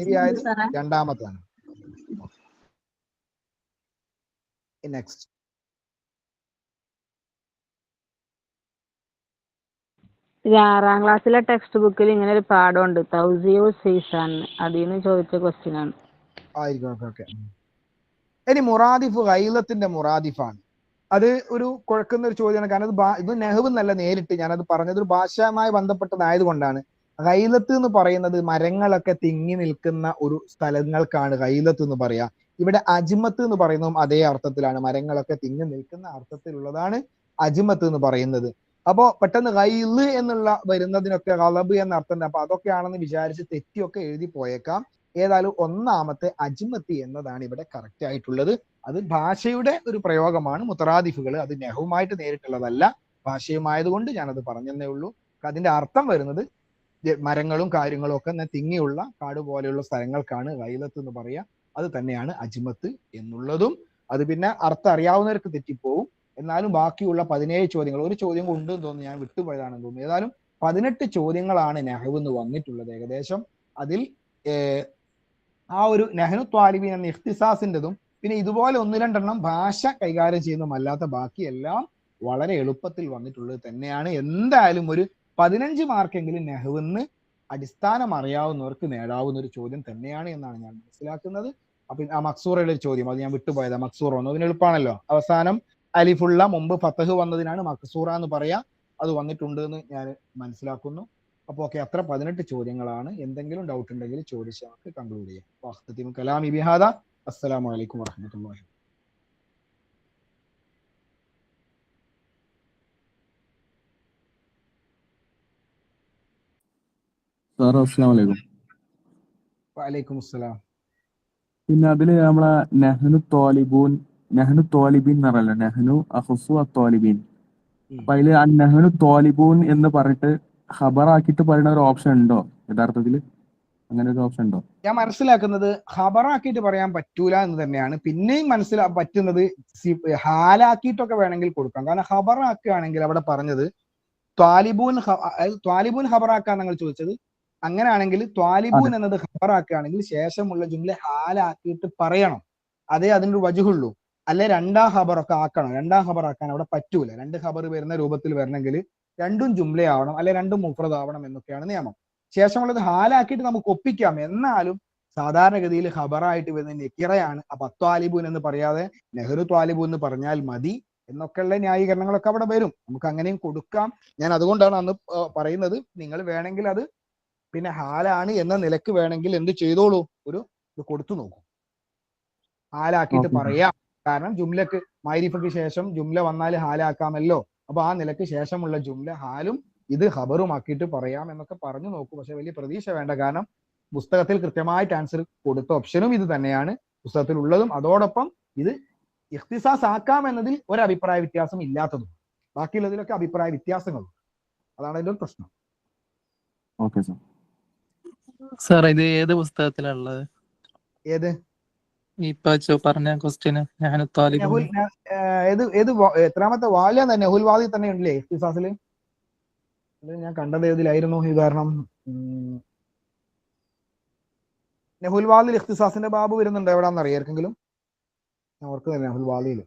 ശരിയായത് രണ്ടാമത്താണ്. നെക്സ്റ്റ് ഇത് 6ാം ക്ലാസ്സിലെ ടെക്സ്റ്റ് ബുക്കിൽ ഇങ്ങനെ ഒരു പാഠമുണ്ട്, തൗസിയു സീസാൻ. അതിന്ന് ചോദിച്ച ക്വസ്റ്റ്യൻ ആണ്. ആയിരിക്കും. ഓക്കെ. ഇനി മുറാദിഫ് ഗൈലത്തിന്റെ മുറാദിഫാണ്. അത് ഒരു കുഴക്കുന്ന ഒരു ചോദ്യമാണ്. കാരണം ഇത് നെഹ്വ് എന്നല്ല നേരിട്ട്, ഞാനത് പറഞ്ഞത് ഒരു ഭാഷയുമായി ബന്ധപ്പെട്ടതായത് കൊണ്ടാണ്. ഗൈലത്ത് എന്ന് പറയുന്നത് മരങ്ങളൊക്കെ തിങ്ങി നിൽക്കുന്ന ഒരു സ്ഥലങ്ങൾക്കാണ് ഗൈലത്ത് എന്ന് പറയാ. ഇവിടെ അജ്മത്ത് എന്ന് പറയുന്നതും അതേ അർത്ഥത്തിലാണ്, മരങ്ങളൊക്കെ തിങ്ങി നിൽക്കുന്ന അർത്ഥത്തിലുള്ളതാണ് അജ്മത്ത് എന്ന് പറയുന്നത്. അപ്പോ പെട്ടെന്ന് ഗൈല് എന്നുള്ള വരുന്നതിനൊക്കെ ഗളബ് എന്ന അർത്ഥം. അപ്പൊ അതൊക്കെയാണെന്ന് വിചാരിച്ച് തെറ്റിയൊക്കെ എഴുതി പോയേക്കാം. ഏതായാലും ഒന്നാമത്തെ അജ്മത്തി എന്നതാണ് ഇവിടെ കറക്റ്റ് ആയിട്ടുള്ളത്. അത് ഭാഷയുടെ ഒരു പ്രയോഗമാണ്. മുത്തറാദിഫുകൾ അത് നെഹുമായിട്ട് നേരിട്ടുള്ളതല്ല, ഭാഷയുമായതുകൊണ്ട് ഞാനത് പറഞ്ഞതേ ഉള്ളൂ. അതിന്റെ അർത്ഥം വരുന്നത് മരങ്ങളും കാര്യങ്ങളും ഒക്കെ തിങ്ങിയുള്ള കാട് പോലെയുള്ള സ്ഥലങ്ങൾക്കാണ് ഗൈലത്ത് എന്ന് പറയുക. അത് തന്നെയാണ് അജ്മത്ത് എന്നുള്ളതും. അത് പിന്നെ അർത്ഥം അറിയാവുന്നവർക്ക് തെറ്റിപ്പോവും. എന്നാലും ബാക്കിയുള്ള 17 ചോദ്യങ്ങൾ, ഒരു ചോദ്യം ഉണ്ട് എന്ന് തോന്നുന്നു, ഞാൻ വിട്ടുപോയതാണെന്ന് തോന്നുന്നു. ഏതായാലും 18 ചോദ്യങ്ങളാണ് നെഹ്വ് എന്ന് വന്നിട്ടുള്ളത് ഏകദേശം. അതിൽ ആ ഒരു നെഹ്നു ത്വാലിബീൻ എന്ന ഇഖ്തിസാസിൻ്റെതും പിന്നെ ഇതുപോലെ 1-2 ഭാഷ കൈകാര്യം ചെയ്യുന്നതുമല്ലാത്ത ബാക്കിയെല്ലാം വളരെ എളുപ്പത്തിൽ വന്നിട്ടുള്ളത് തന്നെയാണ്. എന്തായാലും ഒരു 15 മാർക്കെങ്കിലും നെഹ്വിന്ന് അടിസ്ഥാനം അറിയാവുന്നവർക്ക് നേടാവുന്ന ഒരു ചോദ്യം തന്നെയാണ് എന്നാണ് ഞാൻ മനസ്സിലാക്കുന്നത്. അപ്പൊ ആ മക്സൂറയുടെ ഒരു ചോദ്യം, അത് ഞാൻ വിട്ടുപോയതാ. മക്സൂറ ഒന്നും അതിന് എളുപ്പമാണല്ലോ. അവസാനം അലിഫുള്ള മുമ്പ് ഫത്തഹ് വന്നതിനാണ് മക്സൂറ എന്ന് പറയാ. അത് വന്നിട്ടുണ്ട് എന്ന് ഞാൻ മനസ്സിലാക്കുന്നു. അപ്പോൾ ഓക്കെ, അത്ര 18 ചോദ്യങ്ങളാണ്. എന്തെങ്കിലും ഡൗട്ട് ഉണ്ടെങ്കിൽ ചോദിച്ച് നമുക്ക് കൺക്ലൂഡ് ചെയ്യാം. കലാമി ബിഹാദ. അസ്സലാമു അലൈക്കും വറഹ്മത്തുള്ളാഹി. വഅലൈക്കും അസ്സലാം. പിന്നെ അതില് നമ്മളെ നെഹ്നു ത്വാലിബീൻ എന്ന് പറയല്ലോ, നെഹ്നു അഹ്സു അത്വാലിബീൻ. അപ്പൊ അതില് ആ നെഹ്നു ത്വാലിബൂൻ എന്ന് പറഞ്ഞിട്ട് ഖബറാക്കിയിട്ട് പറയുന്ന ഒരു ഓപ്ഷൻ ഉണ്ടോ യഥാർത്ഥത്തില്? അങ്ങനെ ഒരു ഓപ്ഷൻ ഉണ്ടോ? ഞാൻ മനസ്സിലാക്കുന്നത് ഖബറാക്കിയിട്ട് പറയാൻ പറ്റൂല എന്ന് തന്നെയാണ്. പിന്നെയും പറ്റുന്നത് ഹാലാക്കിയിട്ടൊക്കെ വേണമെങ്കിൽ കൊടുക്കാം. കാരണം ഖബറാക്കുകയാണെങ്കിൽ അവിടെ പറഞ്ഞത് ത്വാലിബൂൻ ഖബറാക്കാൻ നിങ്ങൾ ചോദിച്ചത്. അങ്ങനെയാണെങ്കിൽ ത്വാലിബൂൻ എന്നത് ഖബറാക്കുകയാണെങ്കിൽ ശേഷമുള്ള ജുംല ഹാലാക്കിയിട്ട് പറയണം. അതേ അതിൻ്റെ ഒരു വജുഹുള്ളൂ. അല്ലെ 2ാം ഖബറൊക്കെ ആക്കണം. 2ാം ഖബറാക്കാൻ അവിടെ പറ്റൂല. 2 ഖബർ വരുന്ന രൂപത്തിൽ വരണമെങ്കിൽ 2ഉം ജുംലയാവണം, അല്ലെ 2ഉം മുഫ്രദ് ആവണം എന്നൊക്കെയാണ് നിയമം. ശേഷമുള്ളത് ഹാലാക്കിയിട്ട് നമുക്ക് ഒപ്പിക്കാം. എന്നാലും സാധാരണഗതിയിൽ ഖബറായിട്ട് വരുന്ന നെക്കിറയാണ്. അപ്പൊ അത്വാലിബൂൻ എന്ന് പറയാതെ നെഹ്റു ത്വാലിബൂൻ എന്ന് പറഞ്ഞാൽ മതി എന്നൊക്കെയുള്ള ന്യായീകരണങ്ങളൊക്കെ അവിടെ വരും. നമുക്ക് അങ്ങനെയും കൊടുക്കാം. ഞാൻ അതുകൊണ്ടാണ് അന്ന് പറയുന്നത്, നിങ്ങൾ വേണമെങ്കിൽ അത് പിന്നെ ഹാലാണ് എന്ന നിലക്ക് വേണമെങ്കിൽ എന്ത് ചെയ്തോളൂ, ഒരു ഇത് കൊടുത്തു നോക്കും. ഹാലാക്കിയിട്ട് പറയാം. കാരണം ജുംലക്ക് മൈരിഫയ്ക്ക് ശേഷം ജുംല വന്നാൽ ഹാലാക്കാമല്ലോ. അപ്പൊ ആ നിലക്ക് ശേഷമുള്ള ജുംല ഹാലും ഇത് ഖബറുമാക്കിയിട്ട് പറയാം എന്നൊക്കെ പറഞ്ഞു നോക്കൂ. പക്ഷെ വലിയ പ്രതീക്ഷ വേണ്ട. കാരണം പുസ്തകത്തിൽ കൃത്യമായിട്ട് ആൻസർ കൊടുത്ത ഓപ്ഷനും ഇത് തന്നെയാണ് പുസ്തകത്തിൽ ഉള്ളതും. അതോടൊപ്പം ഇത് ഇഖ്തിസാസ് ആക്കാം എന്നതിൽ ഒരു അഭിപ്രായ വ്യത്യാസം ഇല്ലാത്തതും. ബാക്കിയുള്ളതിലൊക്കെ അഭിപ്രായ വ്യത്യാസങ്ങളും. അതാണ് അതിന്റെ ഒരു പ്രശ്നം. ഓക്കെ സാർ, ഇത് ഏത് പുസ്തകത്തിലുള്ളത്? ഏത് ഇപ്പൊ പറഞ്ഞ ക്വസ്റ്റ്യന് എത്രാമത്തെ വാല്യം തന്നെ? നെഹുൽ വാദി തന്നെ ഉണ്ടല്ലേ ഇഖ്തിസാസിൽ? ഞാൻ കണ്ടത് ഏതിലായിരുന്നു ഈ കാരണം? നെഹുൽ വാദിൽ ഇഖ്തിസാസിന്റെ ബാബ് വരുന്നുണ്ട്. എവിടാന്ന് അറിയാർക്കെങ്കിലും? ഞാൻ ഓർക്കുന്നില്ല. നെഹുൽ വാദിയിൽ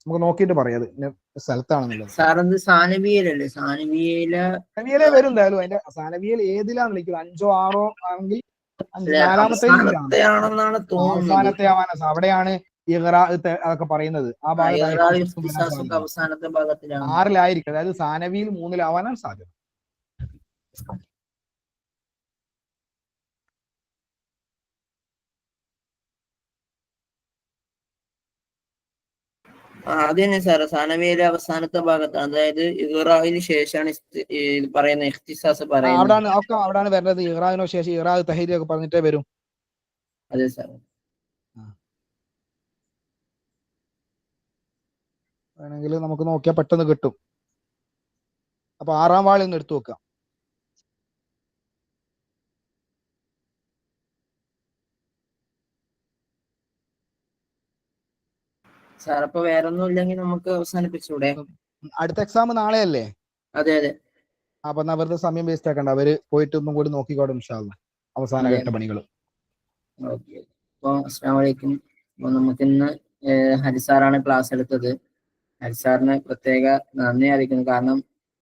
നമുക്ക് നോക്കിയിട്ട് പറയാം അത് ഇന്ന സ്ഥലത്താണെന്നുള്ളത്. സാറത് സാനവിയലല്ലേ? സാനവിയയിലെ സാനവിയയിലെ വരും എന്തായാലും. അതിന്റെ സാനവിയയിൽ ഏതിലാന്ന് വിളിക്കുന്നത്? 5ഓ 6ഓ ആണെങ്കിൽ നാലാമത്തെ ആണെന്നാണ് തോന്നുന്നത്. അവസാനത്തെ ആവാനാ. അവിടെയാണ് ഇഖ്റാ അതൊക്കെ പറയുന്നത്. ആ ഭാഗത്ത് അവസാനത്തെ ഭാഗത്തിലാണ് 6ലായിരിക്കും. അതായത് സാനവിയിൽ 3ലാവാനാണ് സാധ്യത. അത് തന്നെ സാറ്, സാനവിയിലെ അവസാനത്തെ ഭാഗത്താണ്. അതായത് ഇഖ്റാഇന് ശേഷമാണ് പറയുന്ന ഇഖ്തിസാസ് പറയുന്നത്. അവിടാണ് വരുന്നത്. ഇഖ്റാഇനോ ശേഷം ഇഖ്റാ തഹരീർ ഒക്കെ പറഞ്ഞിട്ടേ വരും. അതെ സാർ. വേണമെങ്കിൽ നമുക്ക് നോക്കിയാൽ പെട്ടെന്ന് കിട്ടും. അപ്പൊ 6ാം വാളി ഒന്ന് എടുത്തു വെക്കാം. സാർ അപ്പൊ വേറെ ഒന്നും ഇല്ലെങ്കിൽ നമുക്ക് അവസാനിപ്പിച്ചൂടെ? അടുത്ത എക്സാം നാളെയല്ലേ? അതെ അതെ. അപ്പൊ എന്നാ വെറുതെ സമയം വേസ്റ്റ് ആക്കണ്ട. അവര് പോയിട്ട് ഒന്നും കൂടി നോക്കിക്കോട്ടെ ഇൻഷാ അല്ലാഹ് അവസാന ഘട്ട പണികൾ. ഓക്കെ. അപ്പൊ അസ്സലാമു അലൈക്കും. അപ്പൊ നമുക്കിന്ന് ഹരിസാറാണ് ക്ലാസ് എടുത്തത്. ഹരിസാറിന് പ്രത്യേക നന്ദി അറിയിക്കുന്നു. കാരണം